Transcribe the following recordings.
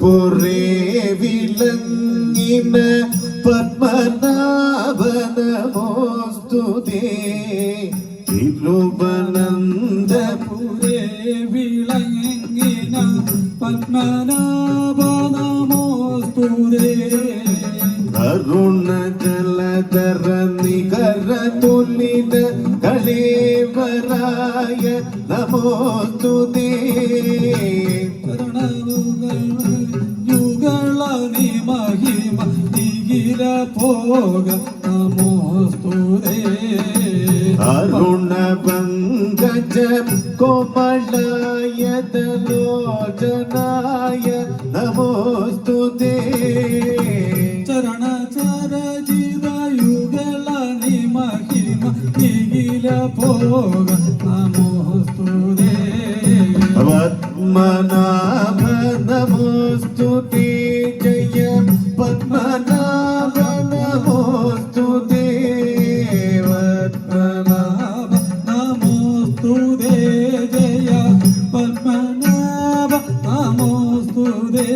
പുറേ വിളങ്ങിന പത്മനാഭന മോസ്തുതേ തിരുവനന്തപുരേ വിളങ്ങിന പത്മനാഭന മോസ്തുതേ അരുണ ജലധര നികര തുലിന കളേവരായ നമോസ്തുതേ യുഗളനി മഹിമ നിഖില ഭോഗ നമോസ്തുതേ അരുണ പങ്കജ കോമളായ ദലോചനായ നമോസ്തുതേ ചരണ ചരജിത യുഗളനി മഹിമ നിഖില ഭോഗ നമോസ്തുതേ പത്മനാഭ നമോസ്തുതേ ജയ പത്മനാഭ നമോസ്തുതേ പത്മനാഭ നമോസ്തുതേ ജയ പത്മനാഭ നമോസ്തുതേ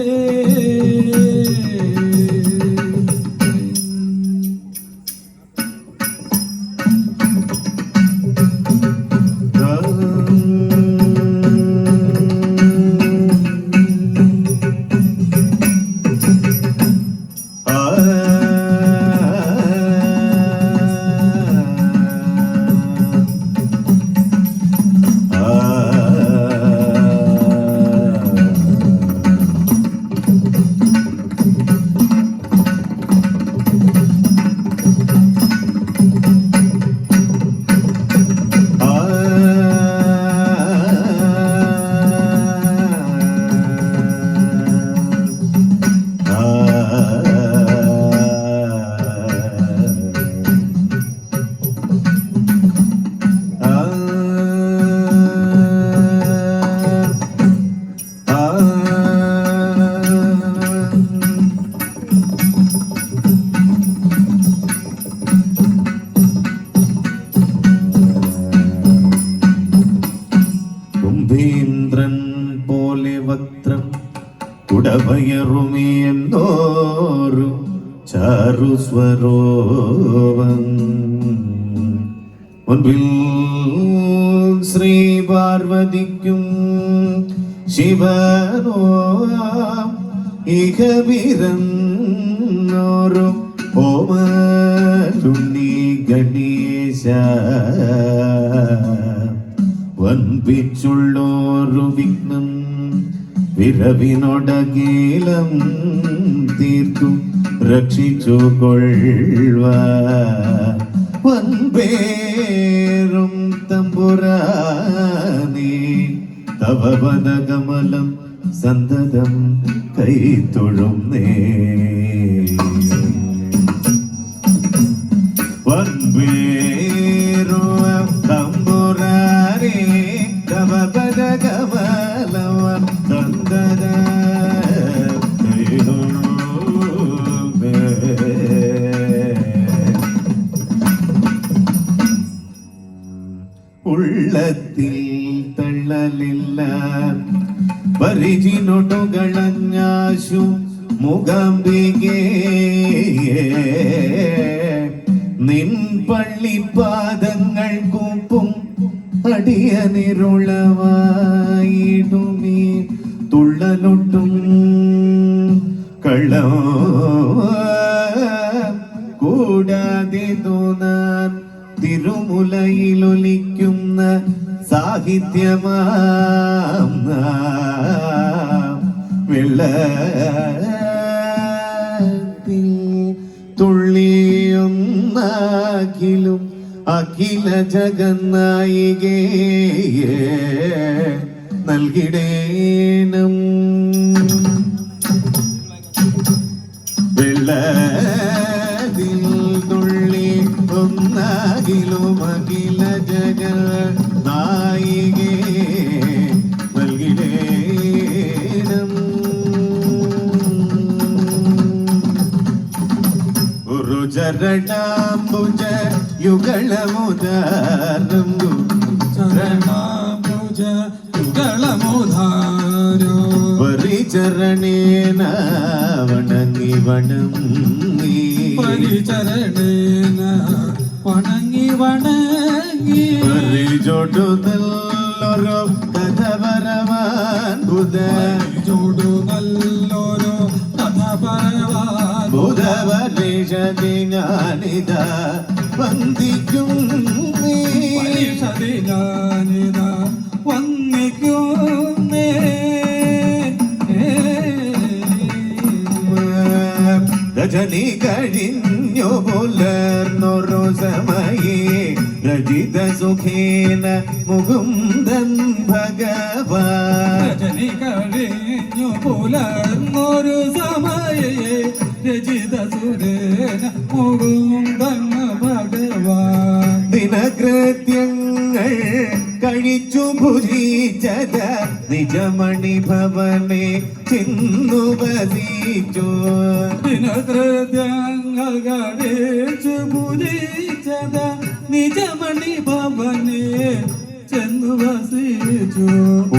കുംഭീന്ദ്രൻ പോലെ വക്രം കുടവയറുമേന്നോരു ചാരുസ്വരോവം മുൻപിൽ ശ്രീ പാർവതിക്കും ശിവനോ ഇഹവിരന്നോരു ഓമലുണ്ണി ഗണേശ വൻപിച്ചുള്ളോരു വിഘ്നം വിരവിനൊടകീലം തീർക്കും രക്ഷിച്ചു കൊള്ളുവ വൻപേരും തമ്പുരാനേ തവ പദകമലം സന്തതം കൈത്തൊഴുന്നേ വൻപേരു തമ്പുരാനേ തവ പദകമലം സന്തത ഉള്ളത്തിൽ തള്ളലില്ല പരിചിനൊടുകളഞ്ഞാശു മുഖാംബികേ നിൻ പള്ളിപ്പാദങ്ങൾ കൂപ്പും അടിയനിരുളവായിടുമീ തുള്ളലൊട്ടും കള്ളം കൂടാതെ തോന്നാൻ തിരുമുലയിലൊലിക്കുന്ന സാഹിത്യമാം വെള്ളത്തിൽ തുള്ളിയൊന്നാകിലും അഖില ജഗന്നായികേ നൽകിടേണം വെള്ളത്തിൽ തുള്ളി ഒന്നാകിലും അഖില ജഗന്നായികേ നൽകിടേണം ഒരു ചരണാംബുജ യുഗളമുദാരം ചരണാംബുജ യുഗളമുദാരോ പരിചരണേന വണങ്ങി പരിചരണേന വണങ്ങി വണങ്ങി പരിചൊടുതല്ലൊരു കഥ വരവാൻ ബുധ ചൂടു നല്ലൊരു കഥ പറവാൻ ബുധവരേഷതി ഞാനിത വന്ദിക്കും പരിഷതി ഞാനിത വന്ദിക്കുന്നേ രജനി കഴിഞ്ഞു പുലർന്നൊരു സമയേ രജിത സുഖേന മുകുന്ദൻ ഭഗവാൻ രജനി കഴിഞ്ഞു പുലർന്നൊരു സമയേ രചിത സുരേന മുകുന്ദൻ ഭഗവാൻ ദിനകൃത്യങ്ങൾ കഴിച്ചു ഭുജിച്ചത നിജമണി ഭവനെ ചെന്നു വസിച്ചു ദിനകൃത്യങ്ങൾ കഴിച്ചു പൂജിച്ചത നിജമണി ഭവനെ ചെന്നു വസിച്ചു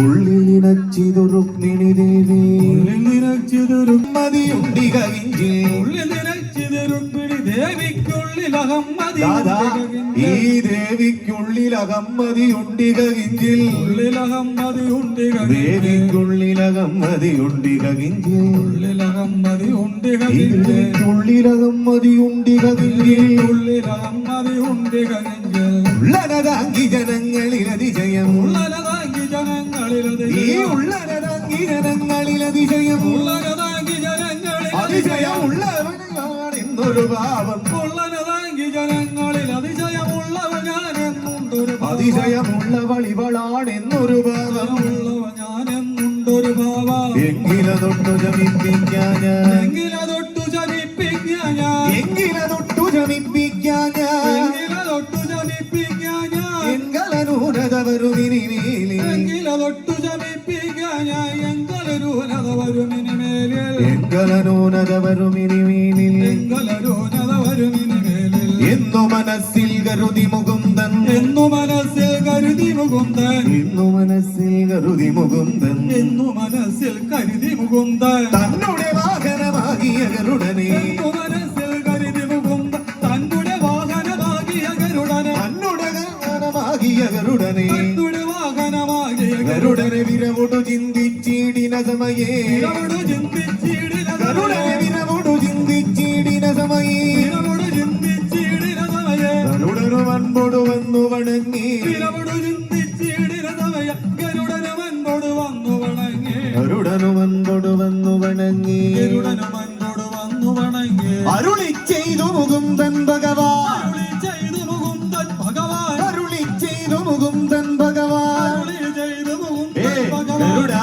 ഉള്ളിലിനച്ചിതു രുക്മിണി ദേവി ഉള്ളിൽ നിറച്ചിതൊരു മതിയുണ്ടി കവിഞ്ചി ഉള്ളിൽ നിറച്ചിതൊരു പിടി ദേവിക്കുള്ളിലകം ദാദാ മതി ഈ ദേവിക്കുള്ളിൽ അകമ്മതിയുണ്ടി കവിഞ്ചിൽ ഉള്ളിലകം മതി ഉണ്ട് ദേവിക്കുള്ളിലകമ്മതിയുണ്ടി കവിഞ്ചിൽ ഉള്ളിലകം മതി ഉണ്ട് ഈ ദേവിക്കുള്ളിലകമ്മതിയുണ്ടി കവിഞ്ചിൽ ഉള്ളിലകം മതി ഉണ്ട് കവിഞ്ഞ് ഉള്ളനതാങ്കി ജനങ്ങളിൽ അതിശയം ഉള്ളനതാങ്കി ജനങ്ങളിലത് ഈ ഉള്ളനതാങ്കി ജനങ്ങളിൽ അതിശയം ഉള്ളനതാങ്കി ജനങ്ങളിൽ അതിശയം ഉള്ളവനാണെന്നൊരു ഭാവം ഉള്ളനതാങ്കി ജനങ്ങളിൽ അതിശയമുള്ളവൻ ഞാനെന്നുണ്ടൊരു അതിശയമുള്ളവളിവളാണെന്നൊരു ഭാവം ഉള്ളവൻ ഞാനെന്നുണ്ടൊരു ഭാവ എങ്കിലതൊട്ടു ജമിപ്പിക്കാൻ എങ്കിലതൊട്ടു ജനിപ്പിക്കാൻ എങ്കിലതൊട്ടു ജമിപ്പിക്കാൻ എങ്കിലതൊട്ടു ജനിപ്പിക്കാൻ എങ്കലനൂനത വരുമിനിമേലി എങ്കിലതൊട്ടു ജനിപ്പിക്കാൻ എങ്കലരൂനത വരുമിനിമേലിൽ എങ്കലനൂനത വരുമിനിമേലിൽ എങ്കലരൂനത വരുമിനിമേലിൽ എന്നു മനസ്സിൽ കരുതി മുകുന്ദൻ എന്നു മനസ്സിൽ കരുതി മുകുന്ദൻ എന്നു മനസ്സിൽ കരുതി മുകുന്ദൻ എന്നു മനസ്സിൽ കരുതി മുകുന്ദൻ തന്നുടെ വാഹനമാകിയ ഗരുഡനെ എന്നു മനസ്സിൽ കരുതി മുകുന്ദൻ തന്നുടെ വാഹനമാകിയ ഗരുഡനെ തന്നുടെ വാഹനമാകിയ ഗരുഡനെ തന്നുടെ വാഹനമാകിയ ഗരുഡനെ വിരവൊടു ചിന്തിച്ചിടിന സമയേ ഗരുഡു ചിന്തിച്ചിടിന ഗരുഡനെ വിരവൊടു ചിന്തിച്ചിടിന സമയേ വിരവോട് ചിന്തിച്ചിടിന സമയ ഗരുഡനു വൻപൊടു വന്നു വണങ്ങി വിരവോട് ചിന്തിച്ചിടിന സമയ ഗരുഡനവൻപോട് വന്നു വണങ്ങി ഗരുഡനു വൻപൊടു വന്നു വണങ്ങി ഗരുഡനവൻപോട് വന്നു വണങ്ങി അരുളി ചെയ്തു മുകുന്ദൻ ഭഗവാൻ അരുളി ചെയ്തു മുകുന്ദൻ ഭഗവാൻ അരുളി ചെയ്തു മുകുന്ദൻ ഭഗവാൻ അരുളി ചെയ്തു ഏ മുകുന്ദൻ ഭഗവാൻ ഗരുഡ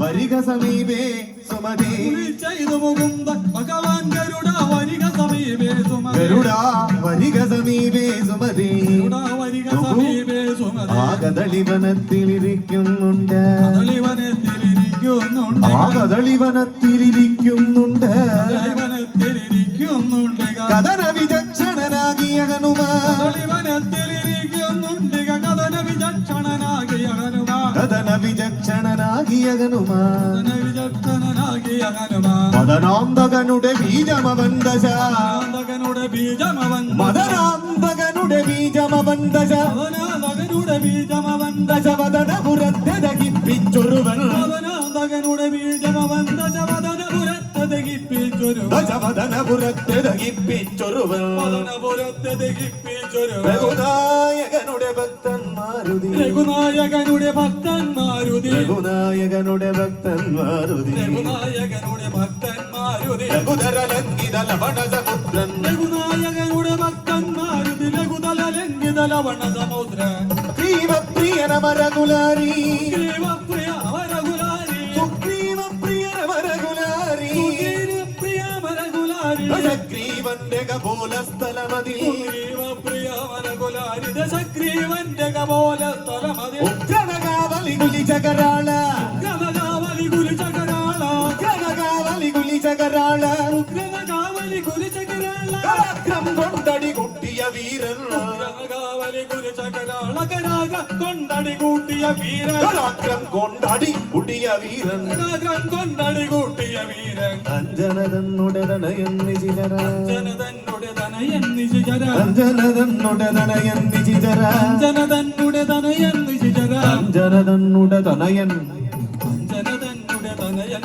വരിക സമീപേ സുമതി അരുളി ചെയ്തു മുകുന്ദൻ ഭഗവാൻ ഗരുഡ വരിക സമീപേ സുമതി ഗരുഡ വരിക സമീപേ സുമതി ഗരുഡ വരിക സമീപേ സുമതി ആ കദളിവനത്തിലിരിക്കുന്നുണ്ട് കദളിവനത്തിലിരിക്കുന്നുണ്ട് ആ കദളിവനത്തിലിരിക്കുന്നുണ്ട് കദളിവനത്തിലിരിക്കുന്നുണ്ട് കഥന വിചക്ഷണനാകിയ ഹനുമാൻ കദളിവനത്തിലിരിക്കുന്നുണ്ട് കഥന വിചക്ഷണനാകിയ ഹനുമാൻ കഥന വിചക്ഷണനാകിയ ഹനുമാൻ കഥന വിചക്ഷണനാകിയ ഹനുമാൻ മദനാന്തകനുടെ ബീജമവൻ ദശ മദനാന്തകനുടെ ബീജമവൻ മദനാന്തകനുടെ ബീജമവൻ ദശ മദനാന്തകനുടെ ബീജമവൻ ദശവദനപുരത്തെ ദഹിപ്പിച്ചൊരുവൻ മദനാന്തകനുടെ ബീജമവൻ ദശവദനപുരത്തെ ദഹിപ്പിച്ചൊരു ദശവദനപുരത്തെ ദഹിപ്പിച്ചൊരുവൻ മദനപുരത്തെ ദഹിപ്പിച്ചൊരു രഘുനായകനുടെ ഭക്തൻ മാരുതി രഘുനായകനുടെ ഭക്തൻ മാരുതി രഘുനായകനുടെ ഭക്തൻ മാരുതി രഘുനായകനുടെ ഭക്തൻ മാരുതി രഘുധരലംഘിത ലവണസമുദ്രൻ രഘുനായകനുടെ ഭക്തൻ മാരുതി ലഘുതല ലംഘിത ലവണ സമുദ്രൻ സുഗ്രീവപ്രിയനമരകുലാരി സുഗ്രീവപ്രിയ വരകുലാരി സുഗ്രീവപ്രിയനമരകുലാരി സുഗ്രീവപ്രിയ വരകുലാരി ദശഗ്രീവന്റെ കപോലസ്ഥലമതി സുഗ്രീവപ്രിയ വരകുലാരി ദശഗ്രീവന്റെ കപോല സ്ഥലമതി ഉഗ്രനകാവലി കുലിചകരാള ഉഗ്രനകാവലി കുലിചകരാള ഉഗ്രനകാവലി കുലിചകരാള ഉഗ്രനകാവലി കുലിചകരാള കളക്കം കൊണ്ടടി കൊട്ടിയ വീരൻ ഉഗ്രനകാവലി കൊണ്ടടി ഗുരു ചകരാളകരാഗ കൊണ്ടടി കൂട്ടിയ വീരൻ പരാക്രം കൊണ്ടടി കുടിയ വീരൻ രാഗം കൊണ്ടടി കൂട്ടിയ വീരൻ അഞ്ജനതന്നുടെ തനയൻ നിജിതര ജനതന്നുടെ തനയൻ നിശിചര അഞ്ജനതന്നുടെ തനയൻ നിജിതര ജനതന്നുടെ തനയൻ നിശിചര അഞ്ജനതന്നുടെ തനയൻ ജനതന്നുടെ തനയൻ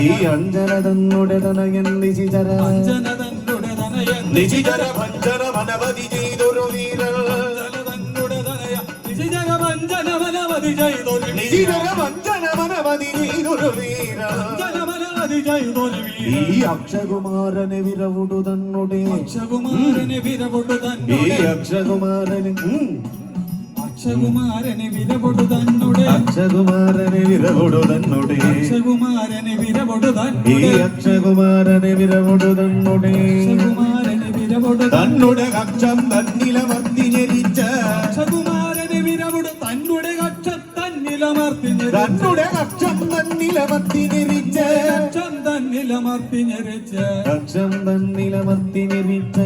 ഈ അഞ്ജനതന്നുടെ തനയൻ നിജിതര ജനതന്നുടെ തനയൻ നിജിതര ഭഞ്ജന മനവധി ചെയ്തൊരു വീരൻ ജനതന്നുടെ തനയ നിശിചര വഞ്ചനമനവധി ചെയ്തൊരു നിജിതര ഭഞ്ജന മനവധി ചെയ്തൊരു വീരൻ ജനമനവധി ചെയ്തൊരു ഈ വീരൻ അക്ഷകുമാരനെ വിരവുടു തന്നുടെ അക്ഷകുമാരനെ വിരപൊടു ഈ തന്നുടെ അക്ഷകുമാരന് അക്ഷകുമാരനെ വിരപൊടു തന്നുടെ അക്ഷകുമാരനെ വിരവുടു തന്നുടെ അക്ഷകുമാരനെ വിരപൊടു ഈ തന്നുടെ അക്ഷകുമാരനെ വിരവുടു തന്നുടെ അക്ഷകുമാരനെ വിരപൊടു തന്നുടെ കക്ഷം തന്നിലമർത്തി ഞെരിച്ച അക്ഷകുമാരനെ വിരപൊടു തന്നുടെ കക്ഷം തന്നിലമർത്തി തന്നുടെ കക്ഷം തന്നിലമർത്തി ഞെരിച്ച കക്ഷം തന്നിലമർത്തി ഞെരിച്ച് കക്ഷം തന്നിലമർത്തി ഞെരിച്ച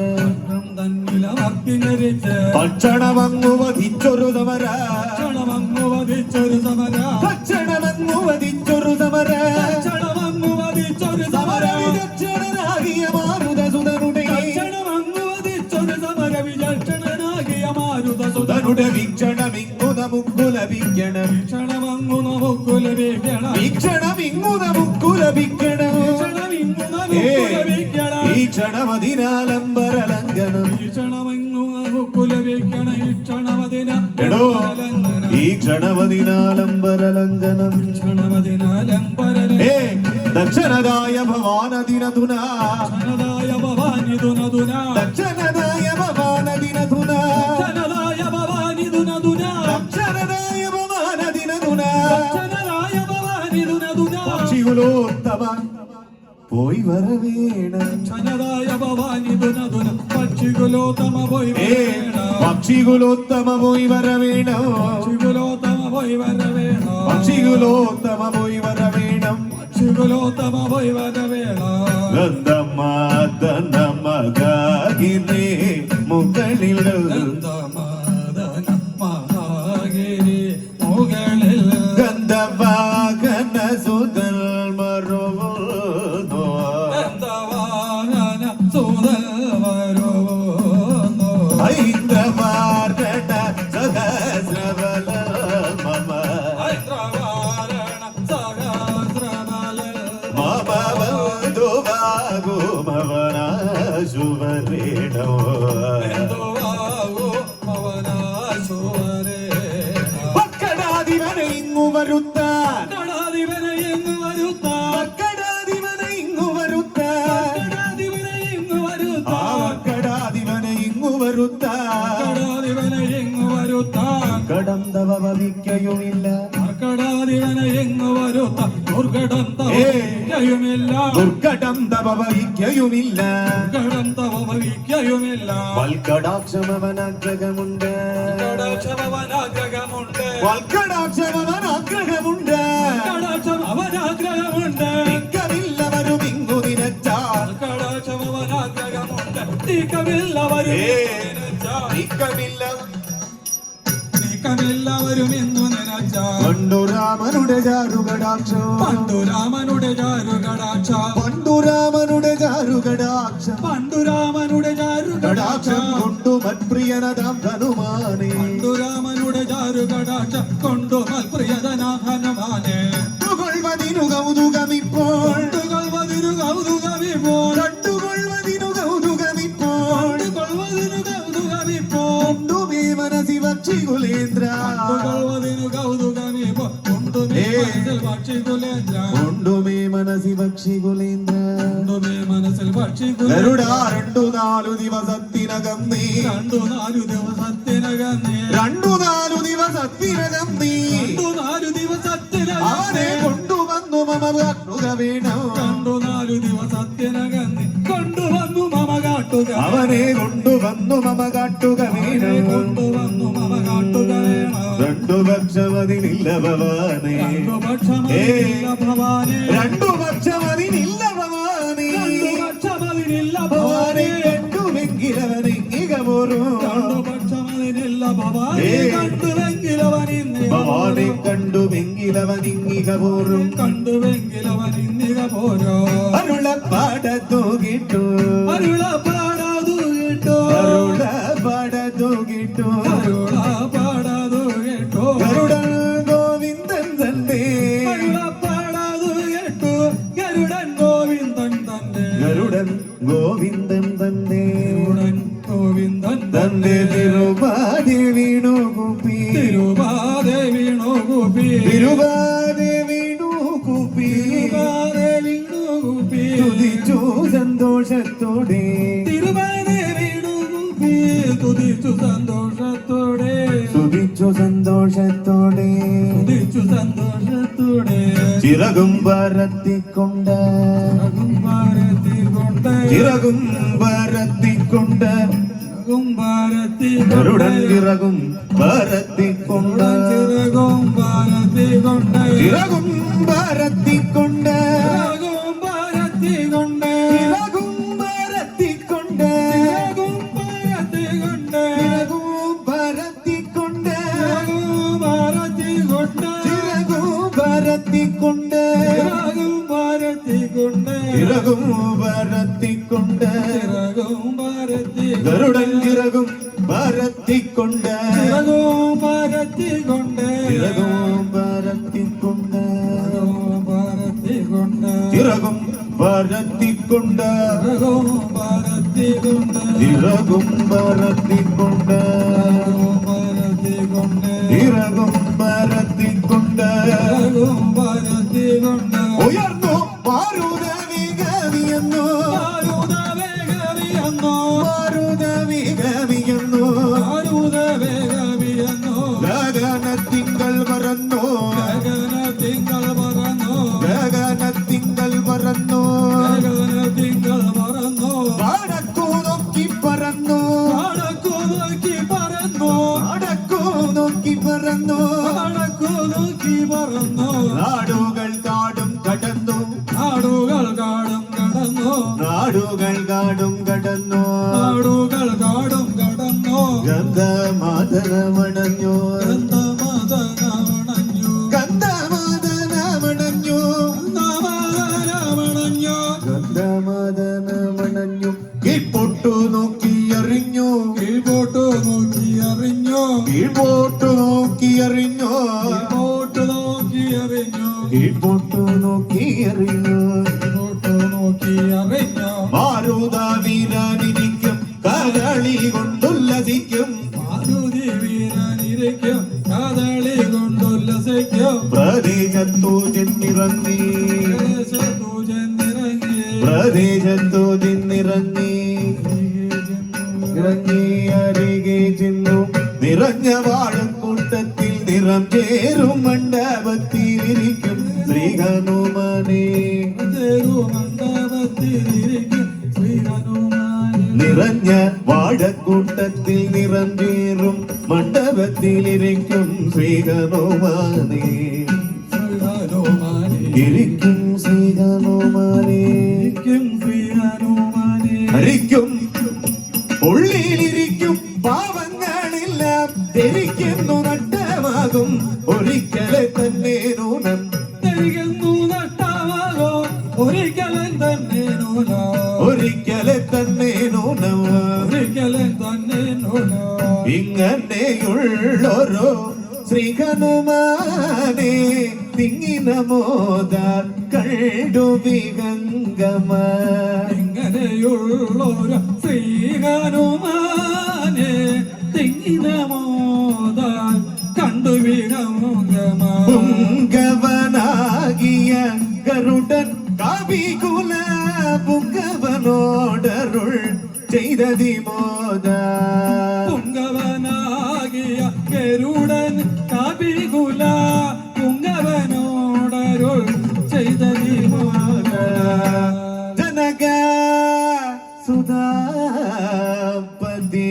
തന്നിലമർത്തി ഞെരിച്ച് ഭക്ഷണമങ്ങു വധിച്ചൊരു സമര ക്ഷണമങ്ങു വധിച്ചൊരു സമര ഭക്ഷണമങ്ങു വധിച്ചൊരു സമര ക്ഷണമങ്ങു വധിച്ചൊരു സമര സമരവിദക്ഷണനാകിയ മാരുതസുതനുടെ ക്ഷണമങ്ങു വധിച്ചൊരു സമര വിചക്ഷണനാകിയ മാരുതസുതനുടെ സുതനുടെ വീക്ഷണമിങ്ങു നമുക്കു ലഭിക്കണം ക്ഷണമങ്ങു നമുക്കു ലഭിക്കണം വീക്ഷണമിങ്ങു നമുക്കു ലഭിക്കണം ക്ഷണമിങ്ങു നമുക്കു ലഭിക്കണം ഈ ക്ഷണമതിനാലംബരലംഘനം ഈ ക്ഷണമങ്ങു നമുക്കു ലഭിക്കണം ഈ ക്ഷണമതിന എടോ ഈ ക്ഷണമതിനാലംബരലംഘനം ക്ഷണമതിനാലംബരനെ ഏ ദക്ഷണദായ ഭവാനദിനധുന ക്ഷണദായ ഭവാനിതുനതുന ദക്ഷണദായ ഭവാനദിനധുന ക്ഷണദായ ഭവാനിതുനതുന ദക്ഷണദായ ഭവാനദിനധുന ക്ഷണദായ ഭവാനിതുനതുന പക്ഷികുലോത്തമ പോയി വരവേണം ക്ഷണദായ ഭവാനിതുനതുന പക്ഷികുലോത്തമ പോയി ഏ വരവേണം പക്ഷികുലോത്തമ പോയി വരവേണം പക്ഷികുലോത്തമ പോയി വരവേണം പക്ഷികുലോത്തമ പോയി വരവേണം പക്ഷികുലോത്തമ പോയി വരവേണം ഗന്ധമാതനമകാകിരേ മുകളിൽ ഗന്ധമാദന മഹാഗിരി മുകളിൽ ഗന്ധവാഹന സുതൽ മറുവോ ഗന്ധവാഹന സുതൽ വരുന്നു ഐന്ദ്രവാരണ സഹസ്രവല മമ ഹൈദ്രവാരണ സഹസ്രമല മമ ബന്ധുവാകുമവനാശുവരേണോ ബന്ധുവാകൂ പവനാശുവരേണ പക്കടാധിപനെ ഇങ്ങു വരുത്താൻ കടാധിപനെ എങ്ങു വരുത്താൻ പക്കടാധിപനെ ഇങ്ങു വരുത്താൻ കടാധിപനെ എങ്ങു ആ വരുത്താൻ പക്കടാധിപനെ ഇങ്ങു വരുത്താൻ കടാധിപനെ എങ്ങു വരുത്താൻ കടം തവ വധിക്കയുമില്ല കടാധിപനെ എങ്ങു വരുത്താൻ ദുർഘടം തവയുമില്ല ദുർഘടം തവ വഹിക്കയുമില്ല ദുർഘടം തവയുമില്ല വൽക്കടാക്ഷമവനാഗ്രഹമുണ്ട് കടാക്ഷമവനാഗ്രഹമുണ്ട് വൽക്കടാക്ഷമവനാഗ്രഹമുണ്ട് കടാക്ഷമവനാഗ്രഹമുണ്ട് മിക്കമില്ലവരും ഇങ്ങു നിരച്ചാൽ കടാക്ഷമവനാഗ്രഹമുണ്ട് നീക്കമില്ലവരും മിക്കമില്ല നീക്കമില്ലവരും എന്നു നനച്ചാൽ പണ്ടുരാമനുടെ ചാരുകടാക്ഷം പണ്ടുരാമനുടെ ചാരുകടാക്ഷ പണ്ടുരാമനുടെ ചാരുകടാക്ഷം പണ്ടുരാമനുടെ കടാക്ഷം ചാരുകടാക്ഷ കൊണ്ടു മത്പ്രിയനതാം ഹനുമാനെ പണ്ടുരാമനുടെ ചാരുകടാക്ഷ കൊണ്ടു മൽപ്രിയതനാം ഹനുമാനെ കണ്ടുകൊള്ളുവതിനു കൗതുകമിപ്പോൾ കൊണ്ടുകൊള്ളുവതിനു കൗതുകമിപ്പോൾ കണ്ടുകൊള്ളുവതിനു കൗതുകമിപ്പോൾ കൊള്ളുവതിനു കൗതുകമിപ്പോൾ കൊണ്ടുമേ മനസി പക്ഷികുലേന്ദ്ര കൊള്ളുവതിനു കൗതുകമിപ്പോൾ കൊണ്ടുമേ മനസ്സിൽ പക്ഷികുലേന്ദ്ര കൊണ്ടുമേ മനസി പക്ഷികുലേന്ദ്ര കൊണ്ടുമേ മനസ്സിൽ പക്ഷികുലേന്ദ്ര ഗരുഡാ 2-4 ദിവസത്തിനകം നീ രണ്ടു നാലു ദിവസത്തിനകം നീ 2-4 ദിവസത്തിനകം നീ 4 ദിവസത്തിനകം അവനെ കൊണ്ടുവന്നു മമ കാട്ടുക വേണം രണ്ടു നാലു ദിവസത്തിനകം നീ കൊണ്ടുവന്നു മമ കാട്ടുക അവനെ കൊണ്ടുവന്നു മമ കാട്ടുക വേണം കൊണ്ടുവന്നു മമ കാട്ടുക വേണം രണ്ടു പക്ഷം അതിനില്ല ഭവാനെ രണ്ടു പക്ഷമതിനില്ല ഭവാനെ രണ്ടു പക്ഷം അതിനില്ല ഭവാനെ രണ്ടു പക്ഷമതിനില്ല ഭവാനെ ഭവാനെ കണ്ടുവെങ്കിലവനെങ്ങിക പോരും രണ്ടു പക്ഷമതിനില്ല ഭവാനെ കണ്ടുവെങ്കിലവനിന്നിക ഭവാനെ കണ്ടുവെങ്കിലവനിങ്ങിക പോരും കണ്ടുവെങ്കിലവനിന്നിക പോരോ അരുളപ്പാടത്തു കിട്ടു അരുളപ്പാടാതു കേട്ടോ അരുളപ്പാടത്തു കിട്ടു അരുളപ്പാടാതു കേട്ടോ ഗരുഡൻ ഗോവിന്ദൻ തന്റെ അരുളപ്പാടാതു കേട്ടോ ഗരുഡൻ ഗോവിന്ദൻ തന്റെ ഗരുഡൻ ഗോവിന്ദൻ തന്റെ ഗരുഡൻ ഗോവിന്ദൻ തന്റെ തിരുവാതി വീണു കുപ്പി തിരുവാതെ വീണു കൂപ്പി തിരുവാതി വീണു കുപ്പി തിരുവാതെ വീണു കൂപ്പി തുതിച്ചു സന്തോഷത്തോടെ തിരുവാതെ വീണു കൂപ്പി തുതിച്ചു സന്തോഷത്തോടെ തുതിച്ചു സന്തോഷത്തോടെ തുതിച്ചു സന്തോഷത്തോടെ ചിറകും പരത്തിക്കൊണ്ട് കുംഭാരത്തിക്കൊണ്ട് ചിറകും പരത്തിക്കൊണ്ട് കുംഭാരത്തിക്കൊണ്ട് ഗരുഡൻ ചിറകും പരത്തിക്കൊണ്ട് കുംഭാരത്തിക്കൊണ്ട് ചിറകും പരത്തിക്കൊണ്ട് കുംഭാരത്തിക്കൊണ്ട് ചിറകും പരത്തിക്കൊണ്ട് കുംഭാരത്തിക്കൊണ്ട് ചിറകും പരത്തിക്കൊണ്ട് കുംഭാരത്തിക്കൊണ്ട് ചിറകും പരത്തിക്കൊണ്ട് കുംഭാരത്തിക്കൊണ്ട് ചിറകും പരത്തിക്കൊണ്ട് കുംഭാരത്തിക്കൊണ്ട് ഗരുഡൻ ചിറകും പരത്തിക്കൊണ്ട് കുംഭാരത്തിക്കൊണ്ട് ചിറകും പരത്തിക്കൊണ്ട് കുംഭാരത്തിക്കൊണ്ട് ചിറകും പരത്തിക്കൊണ്ട് കുംഭാരത്തിക്കൊണ്ട് ചിറകും പരത്തിക്കൊണ്ട് കുംഭാരത്തിക്കൊണ്ട് ചിറകും പരത്തിക്കൊണ്ട് കുംഭാരത്തിക്കൊണ്ട് ഉയർന്നു മാരുതവികവിയെന്നു ആരുതവേഗവിയെന്നോ മാരുതവികവിയെന്നു ആരുതവേഗവിയെന്നോ ഗഗനത്തിങ്കൾ പറന്നു ഗഗനത്തിങ്കൾ പറന്നോ ഗഗനത്തിങ്കൾ പറന്നു ഗഗനത്തിങ്കൾ പറന്നോ വടക്കു നോക്കി പറന്നു വടക്കു നോക്കി പറന്നോ വടക്കു നോക്കി പറന്നു വടക്കു നോക്കി പറന്നോ നാടുകൾ കാടും കടന്നു നാടുകൾ കാടും കടന്നോ നാടുകൾ കാടും കടന്നു നാടുകൾ കാടും കടന്നോ ഗന്ധമാതരമണഞ്ഞു ഗന്ധമദനമണഞ്ഞു ഗന്ധമാതരമണഞ്ഞു ഗന്ധമദനമണഞ്ഞു ഗന്ധമാതരമണഞ്ഞു കീഴ്പോട്ടു നോക്കിയറിഞ്ഞു കീഴ്പോട്ടു നോക്കി അറിഞ്ഞു കീഴ്പോട്ടു നോക്കിയറിഞ്ഞു കീഴ്പോട്ടു നോക്കി അറിഞ്ഞു കീഴ്പോട്ടു നോക്കിയറിഞ്ഞു കീഴ്പോട്ടു നോക്കി അറിഞ്ഞു മാരുത വീരനിരിക്കും കദളി കൊണ്ടുല്ലസിക്കും മാരുതി വീരനിരിക്കും കദളി കൊണ്ടുല്ലസിക്കും പ്രദേശത്തു ചെന്നിറങ്ങി ദേശത്തു ചെന്നിറങ്ങി പ്രദേശത്തു ചെന്നിറങ്ങി ഇറങ്ങി അരികെ ചെന്നു നിറഞ്ഞ വാഴും കൂട്ടത്തിൽ നിറം ചേരും മണ്ഡപത്തിലിരിക്കും ശ്രീ ഹനുമാനേ മണ്ഡപത്തിലിരിക്കും ശ്രീ ഹനുമാനെ നിറഞ്ഞ വാഴക്കൂട്ടത്തിൽ നിറം ചേരും മണ്ഡപത്തിലിരിക്കും ശ്രീ ഹനുമാനേ ശ്രീ ഹനുമാനെ ഇരിക്കും ശ്രീ ഹനുമാനേ ഇരിക്കും ശ്രീ ഹനുമാനെ ഹരിക്കും ഉള്ളിലിരിക്കും പാവങ്ങളെല്ലാം ധരിക്കുന്നു നട്ടമാകും ഒരിക്കലെ തന്നെ നൂനം തിരികുന്നു നഷ്ടമാകോ ഒരിക്കലും തന്നെ നൂല ഒരിക്കലെ തന്നെ നൂനം ഒരിക്കലും തന്നെ നൂല ഇങ്ങനെയുള്ളൊരു ശ്രീ ഹനുമാനെ തിങ്ങിന മോദ കണ്ടു വിഹംഗമ ഇങ്ങനെയുള്ളൊരു ശ്രീ ഹനുമാനെ തിങ്ങിന മോദാൽ കണ്ടു വിഹംഗമാ പുങ്കവനാകിയ ഗരുഡൻ കവികുല പുങ്കവനോടരുൾ ചെയ്തതി മോദ പുങ്കവനാകിയ ഗരുഡൻ കവികുല പുങ്കവനോടരുൾ ചെയ്ത ജനക സുധാപതി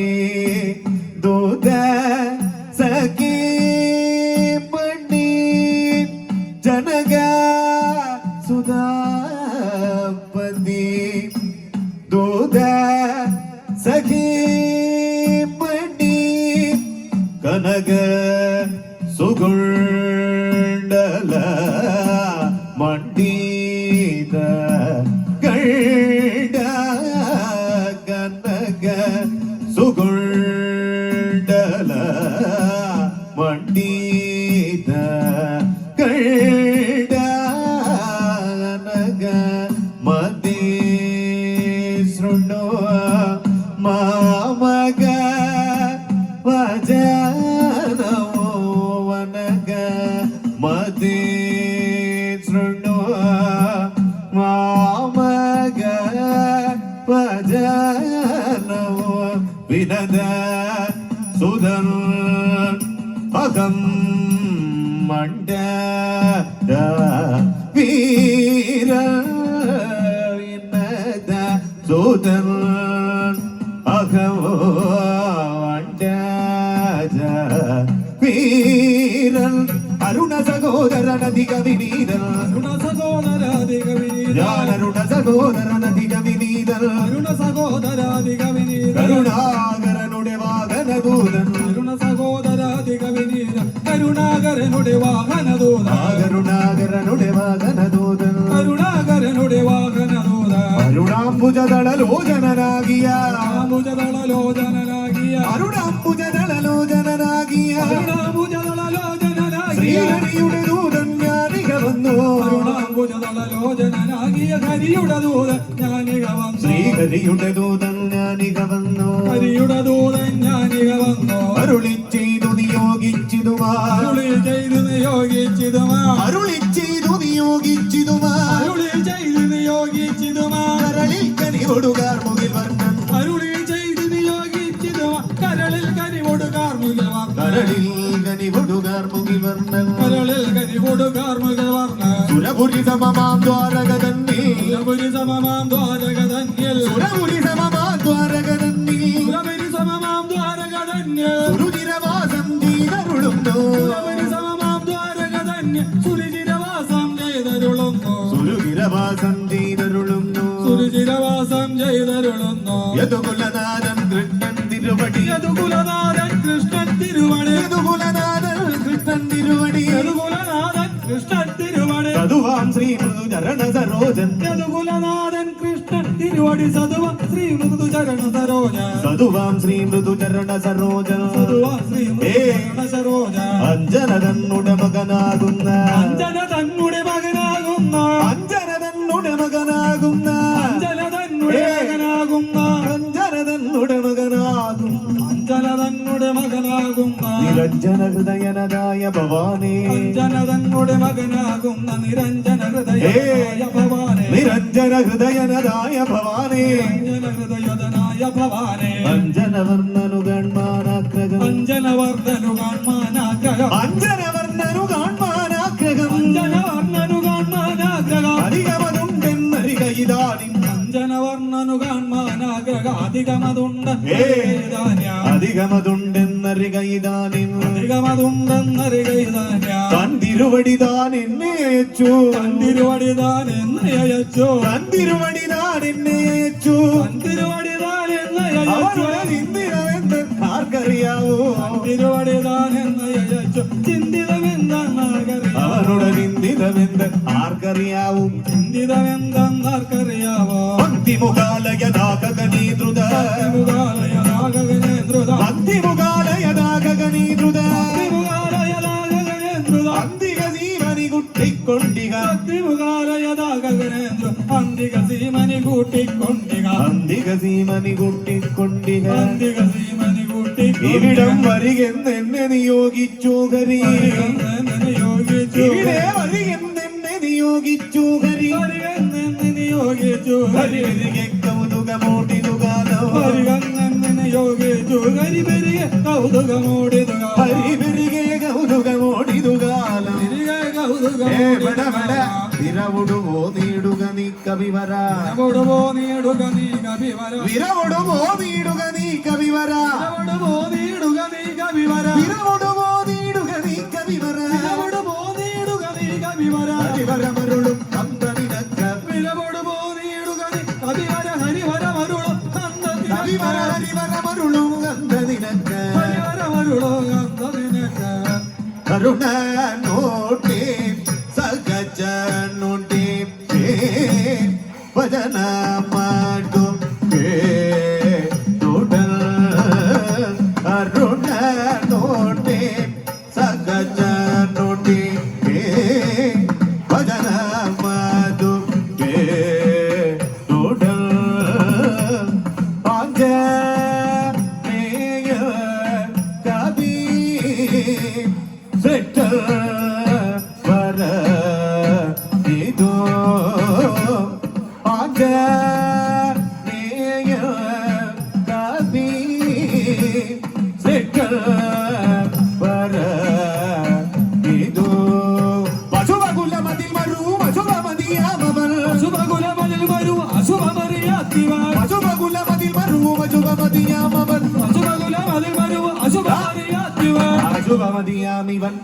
ദൂത സഖി പണി ജനക സുധാപതി ദൂത സഖി പണി മണ്ടീത ഗണ്ട കനക സുഗുണ്ടല മണ്ടീത ഗണ്ട കനക മദേ ശൃണു മാമക വജനോ വനക മദേ ശൃണു മാമക വജനോ വിനദ സുധൻ അകം മണ്ഡ വീര വിനദ സുധൻ വീരൻ അരുണ സഹോദരനധിക വിനീതൻ അരുണ സഹോദരാധിക വിനീത ഞാൻ അരുണ സഹോദരനധിക വിനീതൻ അരുണ സഹോദരാധിക വിനീത കരുണാകരനുടെ വാഹനദൂതൻ അരുണ സഹോദരാധിക വിനീത കരുണാകരനുടെ വാഹനദൂത കരുണാകരനുടെ വാഹനദൂതൻ കരുണാകരനുടെ വാഹനദൂത അരുണാംബുജദളലോചനനാകിയ അരുണാംബുജദളലോചനനാകിയ അരുണാംബുജദളലോചനനാകിയ അരുണാംബുജദളലോചനനാകിയ ശ്രീഹരിയുടെ ദൂതൻ ഞാനിക വന്നു അരുണാംബുജദളലോചനനാകിയ ഹരിയുടെ ദൂതൻ ഞാനിക വന്നു ശ്രീഹരിയുടെ ദൂതൻ ഞാനിക വന്നു ഹരിയുടെ ദൂതൻ ഞാനിക വന്നു അരുളി ചെയ്തു നിയോഗിച്ചിതുമാ അരുളി ചെയ്തു നിയോഗിച്ചിതുമാ അരുളി ചെയ്തു നിയോഗിച്ചിതുമാ അരുളി ചെയ്തു നിയോഗിച്ചിതുമാ കരളിൽ കനിവൊടുകാർ മുകിൽ വർണ്ണൻ അരുളി ചെയ്തു നിയോഗിച്ചിതുമാ കരളിൽ കനിവൊടുകാർ മുകിൽ വർണ്ണ കരളിൽ കനിവൊടുകാർ മുകിൽ വർണ്ണൻ കരളിൽ കനിവൊടുകാർ മുകിൽ വർണ്ണ സുരപുരി സമമാം ദ്വാരക തന്നിൽ സുരപുരി സമമാം ദ്വാരക തന്നിൽ സുരപുരി സമമാം ദ്വാരക തന്നിൽ സുരപുരി സമമാം ദ്വാരക തന്നിൽ സുരുചിരവാസം ചെയ്തരുളുന്നു സുരപുരി സമമാം ദ്വാരക തന്നിൽ സുരുചിരവാസം ചെയ്തരുളുന്നു സുരുചിരവാസം ചെയ്തരുളുന്നു സുരുചിരവാസം ചെയ്തരുളുന്നു യദുകുലനാഥൻ കൃഷ്ണൻ തിരുവടി യദുകുലനാഥൻ കൃഷ്ണൻ തിരുവടി യദുകുലനാഥൻ കൃഷ്ണൻ തിരുവടി യദുകുലനാഥൻ കൃഷ്ണൻ തിരുവടി സതുവാം ശ്രീ മൃദുചരണ സരോജൻ യദുകുലനാഥൻ കൃഷ്ണൻ തിരുവടി സതുവ ശ്രീ മൃദുചരണ സരോജ സതുവാം ശ്രീ മൃദുചരണ സരോജൻ സതുവ ശ്രീ മൃദുചരണ സരോജ അഞ്ജന തന്നുടെ മകനാകുന്ന അഞ്ജന തന്നുടെ മകനാകുന്ന അഞ്ജന തന്നുടെ മകനാകുന്ന അഞ്ജന തന്നുടെ മകനാകുന്ന അഞ്ജന തന്നുടെ മകനാകും അഞ്ജന തന്നുടെ മകനാകുന്ന നിരഞ്ജന ഹൃദയനതായ ഭവാനേ അഞ്ജന തന്നുടെ മകനാകുന്ന നിരഞ്ജന ഹൃദയനായ ഭവാനേ നിരഞ്ജന ഹൃദയനതായ ഭവാനേ നിരഞ്ജന ഹൃദയനായ ഭവാനേ അഞ്ജനവർണ്ണനു ഗൺമാനാഗ്രഹം അഞ്ജനവർദ്ധനു കാൺമാനാഗ്രഹം അഞ്ജനവർണ്ണനു ഗൺമാനാഗ്രഹം അഞ്ജനവർണ്ണനു കാൺമാനാഗ്രഹം അധികമതുണ്ടെന്നറികയിതാനിൻ അഞ്ജനവർണ്ണനു കാൺമാനാഗ്രഹം അധികമതുണ്ട് അധികമതുണ്ടെന്നറികയിതാനിൻ അധികമതുണ്ടെന്നറികയിതാന്യ തന്തിരുവടിതാൻ എന്നെ അയച്ചു തന്തിരുവടിതാൻ എന്നെ അയച്ചു തന്തിരുവടിതാൻ എന്നെ അയച്ചു തന്തിരുവടിതാൻ എന്നെ അയച്ചു അവരുടെ ചിന്തിതമെന്ന് ആർക്കറിയാവോ തന്തിരുവടിതാൻ എന്നെ അയച്ചു ചിന്തിതമെന്താർക്കറിയാവോ അവരുടെ ചിന്തിതമെന്ന് ആർക്കറിയാവും ചിന്തിതമെന്താർക്കറിയാവോ ഭക്തിമുഖാലയദാഗനീദ്രുത ഭക്തിമുഖാലയനാഗകനേന്ദ്രുത ഭക്തിമുഖാലയദാഗനീദ്രുത ഭക്തിമുഖാലയനാഗകനേന്ദ്രുത അന്തിക ജീവനി കുട്ടിക്കൊണ്ടിക ഭക്തിമുഖാലയനാഗകനേന്ദ്രു അന്തിക സീമനി കൂട്ടിക്കൊണ്ടിക അന്തിക ജീവനി കുട്ടിക്കൊണ്ടിക അന്തിക സീമനി കൂട്ടിക്കൊണ്ടിക ഇവിടം വരികെന്നെന്നെ നിയോഗിച്ചു ഹരി നിയോഗിച്ചു ഇവിടെ വരികെന്നെന്നെ നിയോഗിച്ചു ഹരി നിയോഗിച്ചു ഹരി വരികെ കൗതുകമോടിതുകാലോ നിയോഗിച്ചു ഹരിപെരിയ കൗതുകമോടിതുക ഹരി വരികെ കൗതുകമോടിതുകാലം വിരവുടുവോ നീടുക നീ കവിവര വിരവൊടുവോ നീടുക നീ കവിവര വിരവുടുവോ നീടുക നീ കവിവര വിരവൊടുവോ നീടുക നീ കവിവര വിരവുടുവോ നീടുക നീ കവിവര വിരവൊടുവോ നീടുക നീ കവിവര ഹരിവരമരുളും കന്തനിനക്ക വിരവൊടുവോ നീടുക നീ കവിവര ഹരിവരമരുളും കവിവര ഹരിവരമരുളും കന്തനിനക്ക ഹരിവരമരുളും കന്തനിനക്ക കരുണ നോട്ടേ സകജനു അശുഭമതിയാമിവൻ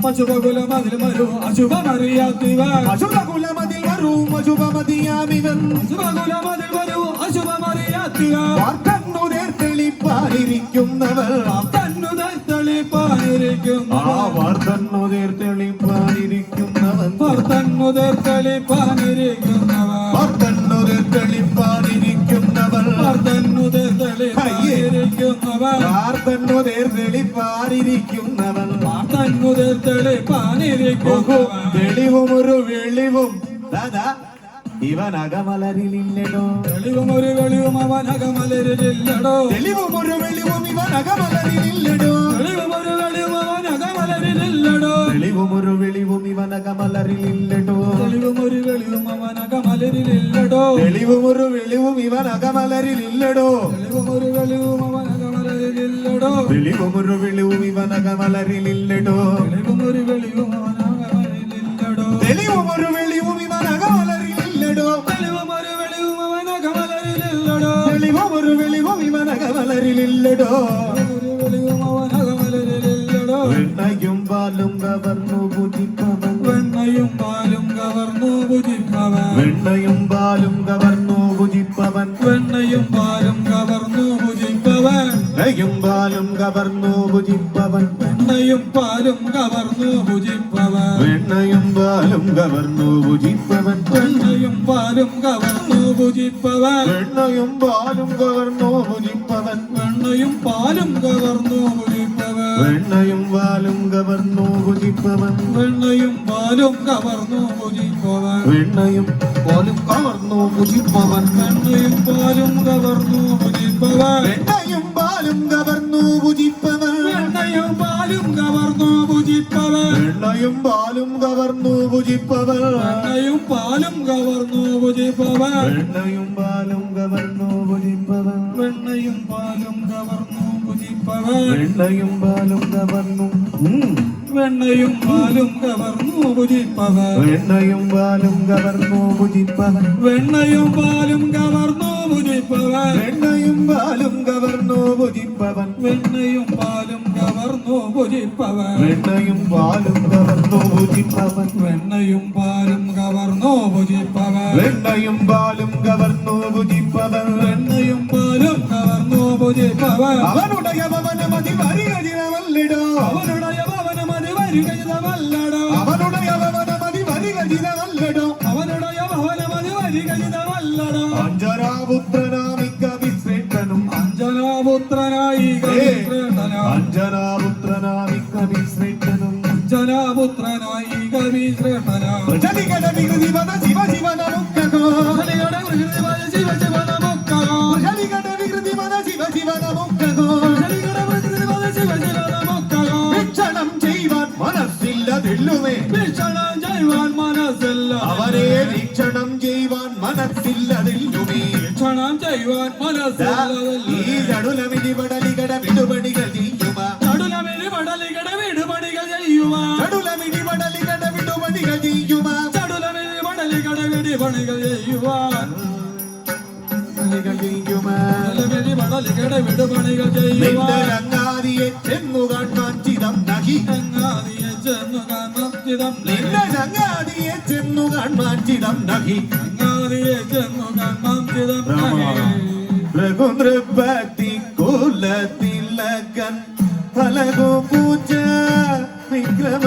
അശുഭകുലമതിൽ വരൂ അശുഭമറിയാത്തിവൻ അശുഭകുലമതിൽ വരും അശുഭമതിയാമിവൻ അശുഭകുലമതിൽ വരൂ അശുഭമറിയാത്തിവൻ വാർത്തന്നുതേർ തെളിപ്പായിരിക്കുന്നവർ തന്നുതൽ തെളിപ്പാനിരിക്കുന്നവൻ വാർത്തന്നുതേർ തെളിപ്പായിരിക്കുന്നവൻ തന്നുതൽ തെളിപ്പാനിരിക്കുന്നവൻ വാർത്തന്നുതേർ തെളിപ്പായിരിക്കുന്നവർ തന്നുതൽ തെളിപ്പാനിരിക്കുന്നവൻ വാർത്തന്നുതേർ തെളിപ്പായിരിക്കുന്നവൻ തന്നുതൽ തെളിപ്പാനിരിക്കുന്നവൻ തെളിവും ഒരു വെളിവും ദാദാ ഇവൻ അകമലരിലില്ലടോ തെളിവും ഒരു വെളിവും അവൻ അകമലരിലില്ലടോ തെളിവും ഒരു വെളിവും ഇവൻ അകമലരിലില്ലടോ തെളിവും ഒരു വെളിവും അവൻ അകമലരിലില്ലടോ തെളിവും ഒരു വെളിവും ഇവൻ അകമലരിലില്ലടോ തെളിവും ഒരു വെളിവും അവൻ അകമലരിലില്ലടോ തെളിവും ഒരു വെളിവും ഇവൻ അകമലരിലില്ലടോ തെളിവും ഒരു വെളിവും അവൻ അകമലരിലില്ലടോ തെളിവും ഒരു വെളിവും ഇവൻ അകമലരിലില്ലടോ തെളിവും ഒരു വെളിവും അവൻ അകമലരിലില്ലടോ തെളിവും ഒരു വെളിവും ഇവൻ അകമലരിലില്ലടോ തെളിവും ഒരു വെളിവും അവൻ അകമലരിലില്ലടോ തെളിവും ഒരു വെളിവും ഇവൻ അകമലരിലില്ലടോ ഒരു വെളിവും അവൻ അകമലരിലില്ലടോ വെണ്ണയും പാലും കവർന്നു പൂജിപ്പവൻ വെണ്ണയും പാലും കവർന്നു ഭുജിപ്പവൻ വെണ്ണയും പാലും കവർന്നു പൂജിപ്പവൻ വെണ്ണയും പാലും കവർന്നു ഭുജിപ്പവൻ വെണ്ണയും പാലും കവർന്നു പൂജിപ്പവൻ വെണ്ണയും പാലും കവർന്നു ഭുജിപ്പവൻ വെണ്ണയും പാലും കവർന്നു പൂജിപ്പവൻ വെണ്ണയും പാലും കവർന്നു ഭുജിപ്പവൻ വെണ്ണയും പാലും കവർന്നു പൂജിപ്പവൻ വെണ്ണയും പാലും കവർന്നു ഭുജിപ്പവൻ വെണ്ണയും പാലും കവർന്നു പൂജിപ്പവൻ വെണ്ണയും പാലും കവർന്നു ഭുജിപ്പവൻ വെണ്ണയും പാലും കവർന്നു പൂജിപ്പവൻ വെണ്ണയും പാലും കവർന്നു ഭുജിപ്പവൻ വെണ്ണയും പാലും കവർന്നു പൂജിപ്പവൻ വെണ്ണയും പാലും കവർന്നു ഭുജിപ്പവൻ വെണ്ണയും പാലും കവർന്നു പൂജിപ്പവൻ വെണ്ണയും പാലും കവർന്നു ഭുജിപ്പവൻ വെണ്ണയും പാലും കവർന്നു പൂജിപ്പവൻ വെണ്ണയും പാലും കവർന്നു ഭുജിപ്പവൻ വെണ്ണയും പാലും കവർന്നു വെണ്ണയും പാലും കവർന്നു ഭുജിപ്പവൻ വെണ്ണയും പാലും കവർന്നു പൂജിപ്പവൻ വെണ്ണയും പാലും കവർന്നു ഭുജിപ്പവൻ വെണ്ണയും പാലും കവർന്നു പൂജിപ്പവൻ വെണ്ണയും പാലും കവർന്നു ഭുജിപ്പവൻ വെണ്ണയും പാലും കവർന്നു പൂജിപ്പവൻ വെണ്ണയും പാലും കവർന്നു ഭുജിപ്പവൻ വെണ്ണയും പാലും കവർന്നു പൂജിപ്പവൻ വെണ്ണയും പാലും കവർന്നു ഭുജിപ്പവൻ അവനുடைய ഭവനമതി വരികജിതമല്ലിടോ അവനുடைய ഭവനമതി വരികജിതമല്ലടോ അവനുடைய ഭവനമതി വരികജിതമല്ലടോ അവനുடைய ഭവനമതി വരികജിതമല്ലടോ അഞ്ജനാപുത്രനാമിക്ക വിശ്രേഷ്ഠനും അഞ്ജനാപുത്രനായി കവിശ്രേഷ്ഠനാ അഞ്ജനാപുത്രനാമിക്ക വിശ്രേഷ്ഠനും അഞ്ജനാപുത്രനായി കവിശ്രേഷ്ഠനാ പ്രജലികട വികൃതിവന ശിവ ശിവന മുക്കകോ പ്രജലികട വികൃതിവന ശിവ ശിവന മുക്കകോ പ്രജലികട വികൃതിവന ശിവ ശിവന മുക്കകോ പ്രജലികട വികൃതിവന ശിവ ശിവന മുക്കകോ വീക്ഷണം ചെയ്യുവാൻ മനസ്സില്ലതില്ലുമേ വീക്ഷണം ചെയ്യുവാൻ മനസ്സില്ല അവരെ വീക്ഷണം ചെയ്യുവാൻ മനസ്സില്ലതില്ലുമേ വീക്ഷണം ചെയ്യുവാൻ മനസ്സില്ല ഈ ചടുലമിടി പടലികട വിടുപണികൾ ചെയ്യുക ചടുലമിടി പടലികട വിടുപണികൾ ചെയ്യുക ചടുലമിടി പടലികട വിടുപണികൾ ചെയ്യുക ചടുലമിടി പടലികട വിടുപണികൾ ചെയ്യുക പണികൾ ചെയ്യുക ചടുലമിടി പടലികട വിടുപണികൾ ചെയ്യുക നിന്റെ രംഗാദിയെ ചെന്നു കാണാൻ ചിതം നഹി ചങ്ങാതിയെ ചെന്നു കാണാം ചിതം നിന്റെ രംഗാദിയെ ചെന്നു കാണാൻ ചിതം നഹി ചങ്ങാതിയെ ചെന്നു കാണാം ചിതം രഘുനൃപതി കുലത്തിലകൻ ഫലകു പൂജ വിക്രമ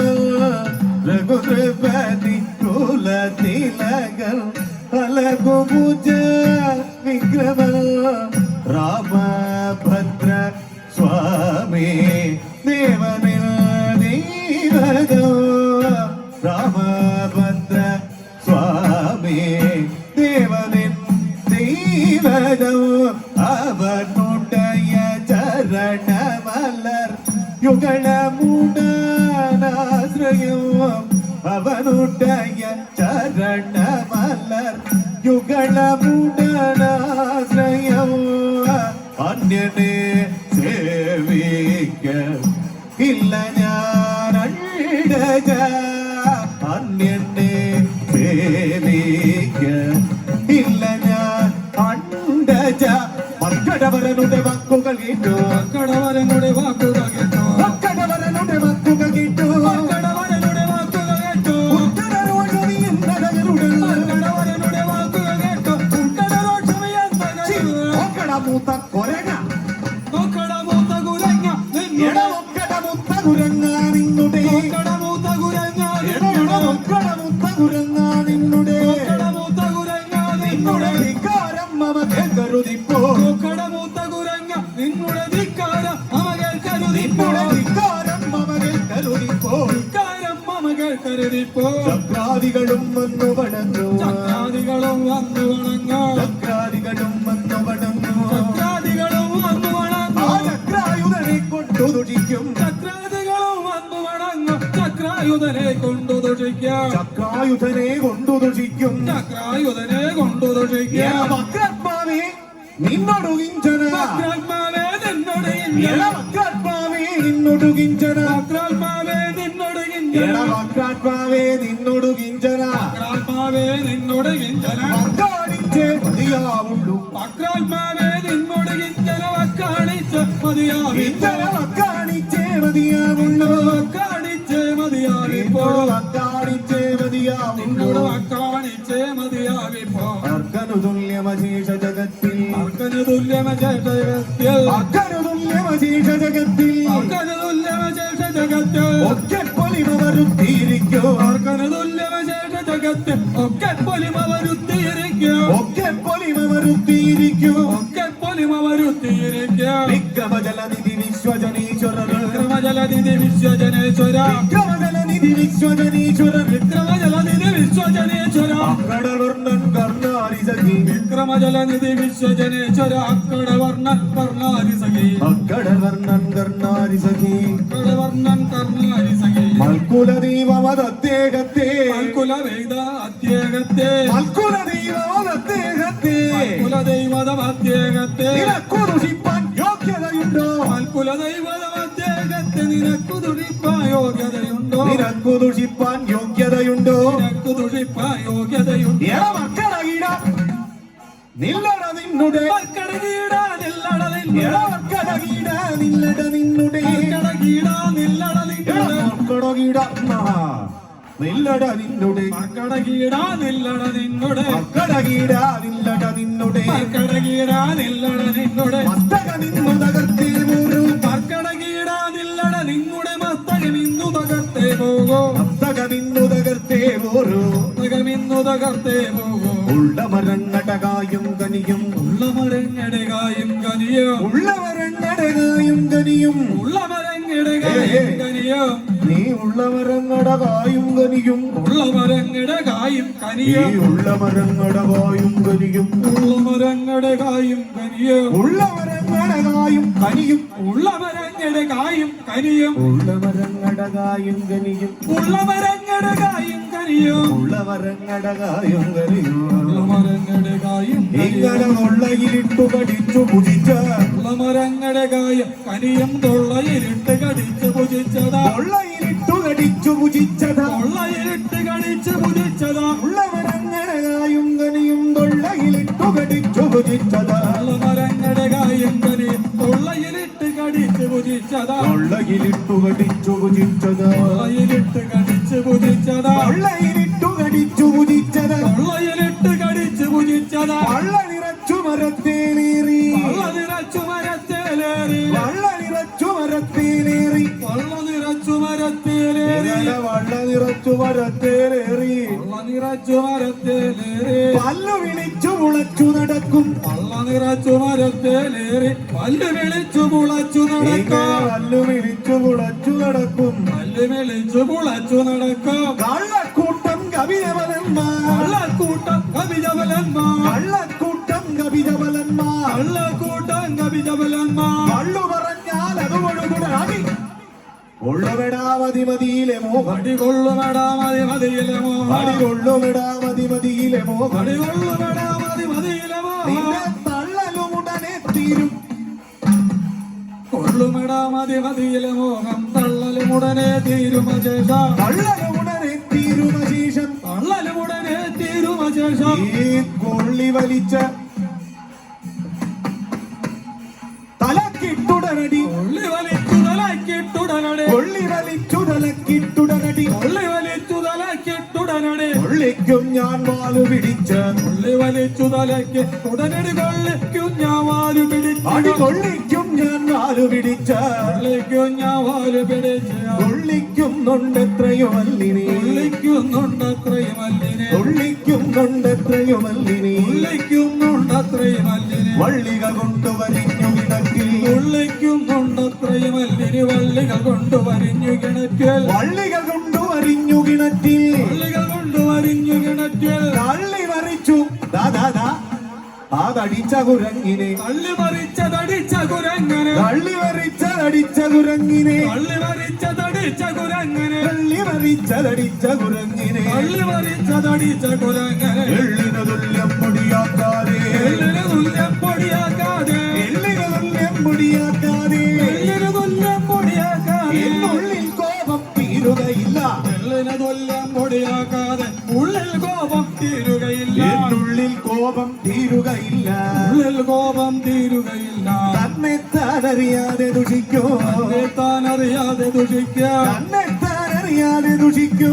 രഘുനൃപതി കുലത്തിലകൻ ഫലകു പൂജ വിക്രമ രാമഭദ്ര സ്വാമി ദേവനിൽ ദൈവഗോ രാമഭദ്ര സ്വാമി ദേവനിൽ ദൈവഗോ അവനുடைய ചരണമലർ യുഗളമുടാനാശ്രയം അവനുடைய ചരണമലർ യുഗളമുടാനാശ്രയം അന്യനെ സേവിക്ക ഇല്ല ഞാനണ്ടക അന്യനെ സേവിക്ക ഇല്ല ഞാൻ അണ്ടജ മക്കടവരനുടെ വാക്കുകൾ കേട്ടോ കടവരങ്ങളുടെ വാക്കുകൾ കേട്ടോ മക്കളമുത്ത കുരങ്ങാ നിന്നുടെ മൂത്ത കുരങ്ങ നിന്നുടെ ധിക്കാരം മമ കരുതിപ്പോ കടമൂത്ത കുരങ്ങ നിന്നുടെ ധിക്കാരം മമകൾ കരുതിപ്പോ നിന്നുടെ ധിക്കാരം മമകൾ കരുതിപ്പോ ധിക്കാരം മമകൾ കരുതിപ്പോ ചക്രാദികളും വന്നു വണങ്ങു ചക്രാദികളും വന്നു വണങ്ങോ ചക്രാദികളും വന്നു വണങ്ങു ചക്രാദികളും വന്നു വണങ്ങോ ആ ചക്രായുധനെ കൊണ്ടു തുടിക്കും ചക്രാദികളും വന്നു വണങ്ങോ ചക്രായുധനെ കൊണ്ടു ദുഷിക്കാം ചക്രായുധനെ കൊണ്ടു തുടിക്കും ചക്രായുധനെ കൊണ്ടു ദുഷിക്കാം വക്രാത്മാവേ നിന്നോടു കിഞ്ചന വക്രാത്മാവേ നിന്നോട് വക്രാത്മാവേ നിന്നോടു കിഞ്ചന വക്രാത്മാവേ നിന്നോട് വക്രാത്മാവേ നിന്നോടു കിഞ്ചന വക്രാത്മാവേ നിന്നോട് കിഞ്ചന വക്കാണിച്ചേ മതിയാവുള്ളൂ വക്രാത്മാവേ നിന്നോട് കിഞ്ചന വക്കാണിച്ച് മതിയാവിപ്പോ കിഞ്ചന വക്കാണിച്ചേ മതിയാവുള്ളൂ വക്കാണിച്ചേ മതിയാവിപ്പോ വക്കാണിച്ചേ മതിയാവുള്ളൂ നിന്നോട് വക്കാണിച്ചേ മതിയാവിപ്പോ അർക്കനു തുല്യമശേഷ ജഗത്തിൽ അർക്കന് തുല്യമശേഷത്തിൽ അർക്കനു തുല്യമശേഷ ജഗത്തിൽ അർക്കന് തുല്യമശേഷ ജഗത്തിൽ ഒക്കെ പൊലിമ വരുത്തിയിരിക്കോ അർക്കന് തുല്യമശേഷ ജഗത്തിൽ ഒക്കെ പൊലിമ വരുത്തിയിരിക്കും ഒക്കെ പൊലിമ വരുത്തിയിരിക്കോ ഒക്കെ പൊലിമ വരുത്തിയിരിക്കും വിക്രമജലനിധി വിശ്വജനീശ്വരർ വിക്രമജലനിധി വിശ്വജനേശ്വര വിക്രമജലനിധി വിശ്വജനീശ്വരർ വിക്രമജലനിധി വിശ്വജനേശ്വര അക്കടവർണ്ണൻ കർണാരിസഖി വിക്രമജലനിധി വിശ്വജനേശ്വര അക്കടവർണ്ണൻ കർണാരിസഖി അക്കടവർണ്ണൻ കർണാരിസഖി അക്കടവർണ്ണൻ കർണാരിസഖി മൽക്കുലദൈവമതദ്ദേഹത്തെ കുലവേദ അധ്യേകത്തെ മൽക്കുലദൈവമതദ്ദേഹത്തെ കുലദൈവതം അധ്യേകത്തെ നിനക്കു ദുഷിപ്പാൻ യോഗ്യതയുണ്ടോ കുലദൈവതം അധ്യേകത്തെ നിനക്കു തുടിപ്പാൻ യോഗ്യതയുണ്ടോ നിനക്കു ദുഷിപ്പാൻ യോഗ്യതയുണ്ടോ നിനക്കു തുടിപ്പാൻ യോഗ്യതയുണ്ടോ മക്കളകിട നില്ലട നിന്നുടെ മക്കടകീട നില്ലട മക്കളകിട നില്ലട നിന്നുടെ മക്കടകീട നില്ലട നിന്നുടെ മക്കളകിട നില്ലട നിന്നുടെ മക്കടകീട നില്ലട നിന്നുടെ മക്കളകിട നില്ലട നിന്നുടെ മക്കടകീട നില്ലട നിന്നുടെ മസ്തക നിന്നു തകർത്തേ പോരൂ മക്കടകീട നില്ലട നിങ്ങളുടെ മസ്തകമിന്നു തകർത്തേ പോകോ മസ്തക നിന്നു തകർത്തേ പോരൂ മസ്തകമിന്നു തകർത്തേ പോകോ ഉള്ളമരങ്ങടകായും കനിയും ഉള്ളമരങ്ങടകായും കനിയോ ഉള്ളവരങ്ങടകായും കനിയും ഉള്ളമരങ്ങടകായും കനിയോ നീ ഉള്ളവരങ്ങടകായും കനിയും ഉള്ളമരങ്ങടകായും ഈ കനിയോ ഉള്ളമരങ്ങടകായും കനിയും ഉള്ളമരങ്ങടകായും കനിയോ ഉള്ളവരങ്ങടകായും കനിയും ഉള്ളമരങ്ങടകായും കനിയും ഉള്ളവരങ്ങടകായും കനിയും ഉള്ളമരങ്ങടകായും കനിയോ ഉള്ളവരങ്ങടകായും കനിയും ഉള്ളമരങ്ങടകായും ഇങ്ങനെ തൊള്ളയിലിട്ടു കടിച്ചു ഭുജിച്ച ഉള്ളമരങ്ങടകായും കനിയും തൊള്ളയിരിട്ട് കടിച്ചു ഭുജിച്ചതാ തൊള്ളയിലിട്ടു കടിച്ചു ഭുജിച്ചതാ തൊള്ളയിരിട്ട് കടിച്ചു ഭുജിച്ചതാ ഉള്ളവരങ്ങടകായും കനിയും തൊള്ളയിലിട്ടു കടിച്ചു ഭുജിച്ചതാ ഉള്ളമരങ്ങടകായും കനിയും തൊള്ളയിരിട്ട് കടിച്ചു ഭുജിച്ചതാ തൊള്ളയിലിട്ടു കടിച്ചു ഭുജിച്ചതാ തൊള്ളയിരിട്ട് കടിച്ചു ഭുജിച്ചതാ തൊള്ളയിലിട്ടു കടിച്ചു ഭുജിച്ചതാ തൊള്ളയിരിട്ട് കടിച്ചു ഭുജിച്ചതാ വള്ള നിറച്ചു മരത്തേലേറി വള്ള നിറച്ചു മരത്തേലേറി വള്ള നിറച്ചു മരത്തേലേറി വള്ള നിറച്ചു മരത്തേലേറി വള്ള നിറച്ചു മരത്തേലേറി വള്ള നിറച്ചു മരത്തേലേറി പല്ലു വിളിച്ചു മുളച്ചു നടക്കും വള്ള നിറച്ചു മരത്തേലേറി പല്ല് വിളിച്ചു മുളച്ചു നടക്കാം പല്ലു വിളിച്ചു മുളച്ചു നടക്കും പല്ല് വിളിച്ചു മുളച്ചു നടക്കാം കള്ളക്കൂട്ടം കവിതവലന്മാർ കള്ളക്കൂട്ടം കവിജബലന്മാർ കള്ളക്കൂട്ടം കവിതവലന്മാർ കള്ളക്കൂട്ടം കവിജബലന്മാർ കള്ളു പറഞ്ഞാൽ അത് ഒഴുകുടാതി ഉള്ളവിടാമതി മതിയിലെ മോഹം അടികൊള്ളുമെടാ മതി മതിയിലെ മോഹം അടികൊള്ളുവിടാമതി മതിയിലെ മോഹം അടികൊള്ളുമെടാ മതി മതിയിലെ മോഹം നിന്റെ തള്ളലുമുടനെ തീരും കൊള്ളുമെടാ മതി മതിയിലെ മോഹം തള്ളലുമുടനെ തീരുമശേഷ തള്ളലുമുടനെ തീരുമശേഷം തള്ളലുമുടനെ തീരുമശേഷം ഈ കൊള്ളി വലിച്ച തലക്കിട്ടുടനടി കൊള്ളി വലിച്ചു തലക്കിട്ടുടനടെ കൊള്ളി വലിച്ചു തലക്കിട്ടുടനടി കൊള്ളി വലിച്ചു തലക്കിട്ടുടനടെ കൊള്ളിക്കും ഞാൻ വാലു പിടിച്ച് കൊള്ളി വലിച്ചു തലക്ക് ഉടനടി കൊള്ളിക്കും ഞാൻ വാലു പിടിച്ചു അടി കൊള്ളിക്കും ഞാൻ വാല് പിടിച്ച തുള്ളിക്കും ഞാൻ വാല് പിടിച്ച് തുള്ളിക്കുന്നുണ്ടെത്രയോ മല്ലിനെ തുള്ളിക്കുന്നുണ്ടത്രയും അല്ലിനെ തുള്ളിക്കുന്നുണ്ടെത്രയോ മല്ലിനെ തുള്ളിക്കുന്നുണ്ടത്രയും അല്ലിനെ വള്ളികൾ കൊണ്ടുവരിഞ്ഞു കിടക്കിൽ തുള്ളിക്കുന്നുണ്ടത്രയും അല്ലിന് വള്ളികൾ കൊണ്ടുവരിഞ്ഞു കിണറ്റിൽ വള്ളികൾ കൊണ്ടുവരിഞ്ഞു കിണറ്റിൽ വള്ളികൾ കൊണ്ടുവരിഞ്ഞു കിണറ്റിൽ തള്ളി മറിച്ചു ദാദാ അതടിച്ച കുരങ്ങിനെ തള്ളി മറിച്ചതടിച്ച കുരങ്ങനെ തള്ളി മറിച്ചതടിച്ച കുരങ്ങിനെ തള്ളി മറിച്ചതടിച്ച കുരങ്ങനെ തള്ളി മറിച്ചതടിച്ച കുരങ്ങിനെ തള്ളി മറിച്ചതടിച്ച കുരങ്ങനെ എള്ളിന് തുല്യം പൊടിയാക്കാതെ എള്ളിന് തുല്യം പൊടിയാക്കാതെ എള്ളിന് തുല്യം പൊടിയാക്കാതെ എള്ളിന് തുല്യം പൊടിയാക്കാതെ എന്നുള്ളിൽ കോപം തീരുകയില്ല എള്ളിന് തുല്യം പൊടിയാക്കാതെ ഉള്ളിൽ കോപം തീരുകയില്ല എന്നുള്ളിൽ കോപം തീരുകയില്ല ഉള്ളിൽ കോപം തീരുകയില്ല തന്നെത്താനറിയാതെ ദുഷിക്കോ താനറിയാതെ ദുഷിക്കുക തന്നെത്താനറിയാതെ ദുഷിക്കോ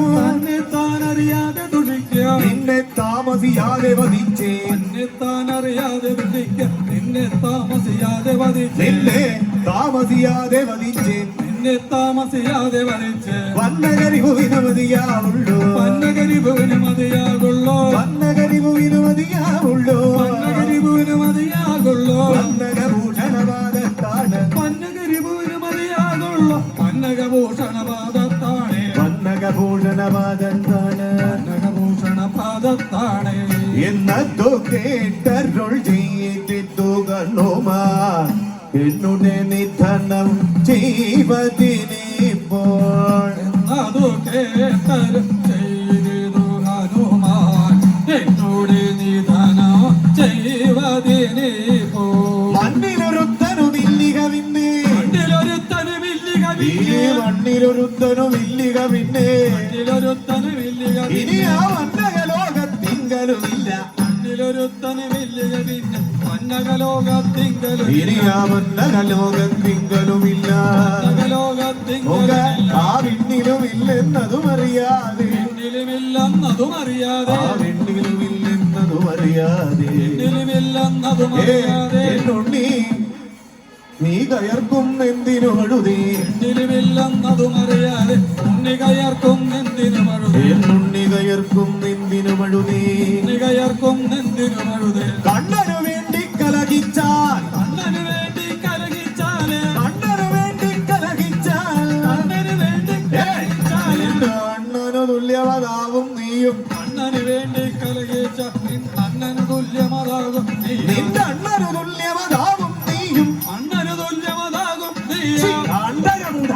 താനറിയാതെ ദുഷിക്കുക നിന്നെ താമസിയാതെ വധിച്ചേ താനറിയാതെ ദുഷിക്കുക നിന്നെ താമസിയാതെ വധിച്ച് നിന്നെ താമസിയാതെ വധിച്ചേ നിന്നെ താമസിയാതെ വധിച്ച് വന്നകരിവിന് മതിയാവുള്ളൂ പന്നകരിഭുവിന് മതിയാകുള്ളൂ വന്നകരിവിന് മതിയാവുള്ളൂ പന്നകരിഭുവിന് മതിയാകുള്ളൂ വന്നകഭൂഷണവാദത്താണ് പന്നകരിഭുവിന് മതിയാകുള്ളൂ പന്നകഭൂഷണപാദത്താണ് വന്നകഭൂഷണവാദത്താണ് പന്നകഭൂഷണപാദത്താണ് എന്നതു കേട്ടരുൾ ചെയ്തിട്ടു കണ്ണുമാ എന്നുടെ നിധനം ചെയ്വതിനിപ്പോൾ എന്നതു കേട്ടരും ചെയ്തു ഹനുമാൻ എന്നോട് നിധനം ചെയ്വതിനിപ്പോ മണ്ണിലൊരുത്തനുമില്ലിക പിന്നെ മണ്ണിലൊരുത്തന് വില്ലിക ഈ മണ്ണിലൊരുത്തനുമില്ലിക പിന്നെ മണ്ണിലൊരുത്തന് വില്ലിക ഇനി ആ വന്നകലോകത്തിങ്കലുമില്ല മണ്ണിലൊരുത്തന് വില്ലിക പിന്നെ വന്നകലോകത്തിങ്കലും ഇനി ആ വന്നകലോകത്തിങ്കലുമില്ല വന്നകലോകത്തിങ്കലും ആ വിണ്ണിലുമില്ലെന്നതും അറിയാതെ എന്നിലുമില്ലെന്നതും അറിയാതെ ആ വിണ്ണിലുമില്ലെന്നതും അറിയാതെ എന്നിലുമില്ലെന്നതും അറിയാതെ എന്നുണ്ണി നീ കയർക്കും എന്തിനു അഴുതേ എന്നിലുമില്ലെന്നതും അറിയാതെ ഉണ്ണി കയർക്കും എന്തിനു മഴുതേ എന്നുണ്ണി കയർക്കും എന്തിനു അഴുതേ ഉണ്ണി കയർക്കും എന്തിനു മഴുതേ കണ്ണനു വേണ്ടി കലകിച്ചാൽ കണ്ണന് വേണ്ടി കലകിച്ചാല് കണ്ണനു വേണ്ടി കലകിച്ചാൽ കണ്ണന് വേണ്ടി കലകിച്ചാല് അണ്ണനു തുല്യവതാവും നീയും കണ്ണന് വേണ്ടി കലകിച്ച അണ്ണന് തുല്യമതാകും നീ നിന്റെ അണ്ണനു തുല്യവതാവും നീയും അണ്ണന് തുല്യമതാകും നീ അണ്ടകമൂട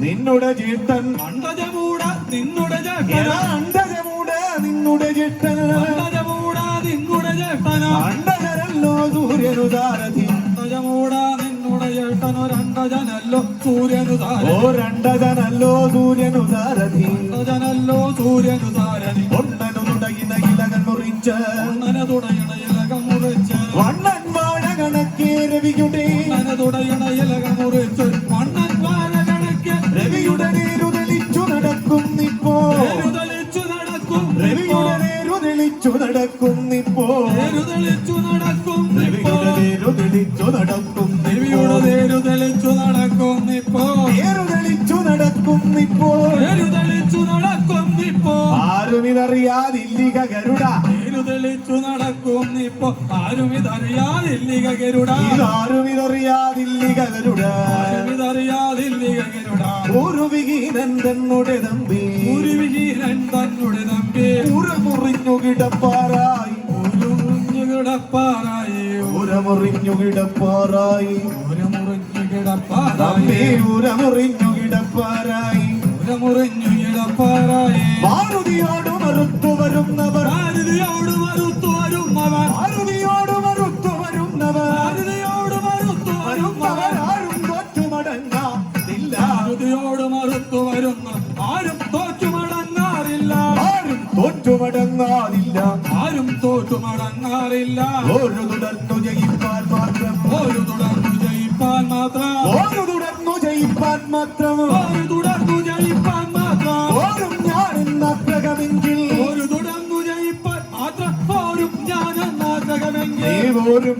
നിന്നുടെ ചേട്ടൻ അണ്ടജമൂട നിന്നുടെ ചേട്ടന എടാ അണ്ടകമൂട നിന്നുടെ ചേട്ടൻ അണ്ടജമൂട നിന്നുടെ ചേട്ടന അണ്ടകരല്ലോ സൂര്യനു സാരഥി അണ്ടജമൂട നിന്നുടെ ചേട്ടനൊരണ്ടജനല്ലോ സൂര്യനു താര ഓരണ്ടജനല്ലോ സൂര്യനു സാരഥി അണ്ടജനല്ലോ സൂര്യനു താരനി ഒണ്ണനു തുടയിന ഇലകൾ മുറിച്ച് അണ്ണന തുടയണ ഇലകം മുറിച്ച് വണ്ണൻ വാഴ കണക്കേ രവിയുടെ അണ്ണന തുടയണ ഇലകം മുറിച്ച് മണ്ണൻ വാഴ കണക്ക് രവിയുടെ നേരു തെളിച്ചു നടക്കുന്നിപ്പോ തെളിച്ചു നടക്കും രവിയുടെ നേരു തെളിച്ചു നടക്കുന്നിപ്പോ തെളിച്ചു നടക്കും രവിയുടെ നേരു തെളിച്ചു നടക്കുന്നിപ്പോ ദേവിയുടെ തേരു തെളിച്ചു നടക്കുന്നിപ്പോ നേരു തെളിച്ചു നടക്കുന്നിപ്പോ തെളിച്ചു നടക്കുന്നിപ്പോ ആരും ഇതറിയാതില്ലിക ഗരുഡ തേരു തെളിച്ചു നടക്കുന്നിപ്പോ ആരും ഇതറിയാതില്ലിക ഗരുഡ ഇതാരും ഇതറിയാതില്ലിക ഗരുഡ ആരും ഇതറിയാതില്ലിക ഗരുഡ ഒരു വിഹീനൻ തന്നുടെ തമ്പി ഒരു വിഹീനൻ തന്നുടെ നമ്പി മുറിഞ്ഞു കിടപ്പാറായി ഒരു മുറിഞ്ഞു കിടപ്പാറായി മുറിഞ്ഞു കിടപ്പാറായി ഒരു മുറിഞ്ഞു കിടപ്പാറായി തമ്പി മുറിഞ്ഞു കിടപ്പാറായി ഒരു മുറിഞ്ഞു കിടപ്പാറായി മാരുതിയോട് മറുത്തു വരുന്നവർ ഭാരതിയോട് മറുത്തു വരുന്നവർ മാരുതിയോട് മറുത്തു വരുന്നവർ ഭാരതിയോട് മറുത്തു വരുന്നവർ ആരും തോറ്റു മടങ്ങാതില്ല ഭാരതിയോട് മറുത്തു വരുന്ന ആരും തോറ്റു മടങ്ങാറില്ല ആരും തോറ്റു മടങ്ങാതില്ല ആരും തോറ്റു മടങ്ങാറില്ല ഒരു തുടർന്നു ജയിപ്പാൻ മാത്രം ഒരു തുടർന്നു ജയിപ്പാൻ മാത്രം ഒരു തുടർന്നു ജയിപ്പാൻ മാത്രം ഒരു തുടർന്നു ജയിപ്പാൻ മാത്രം ഓരും ഞാനെന്നാഗ്രഹമെങ്കിൽ ഒരു തുടർന്നു ജയിപ്പാൻ മാത്രം ഓരും ഞാനെന്നാഗ്രഹമെങ്കിൽ നീ പോരും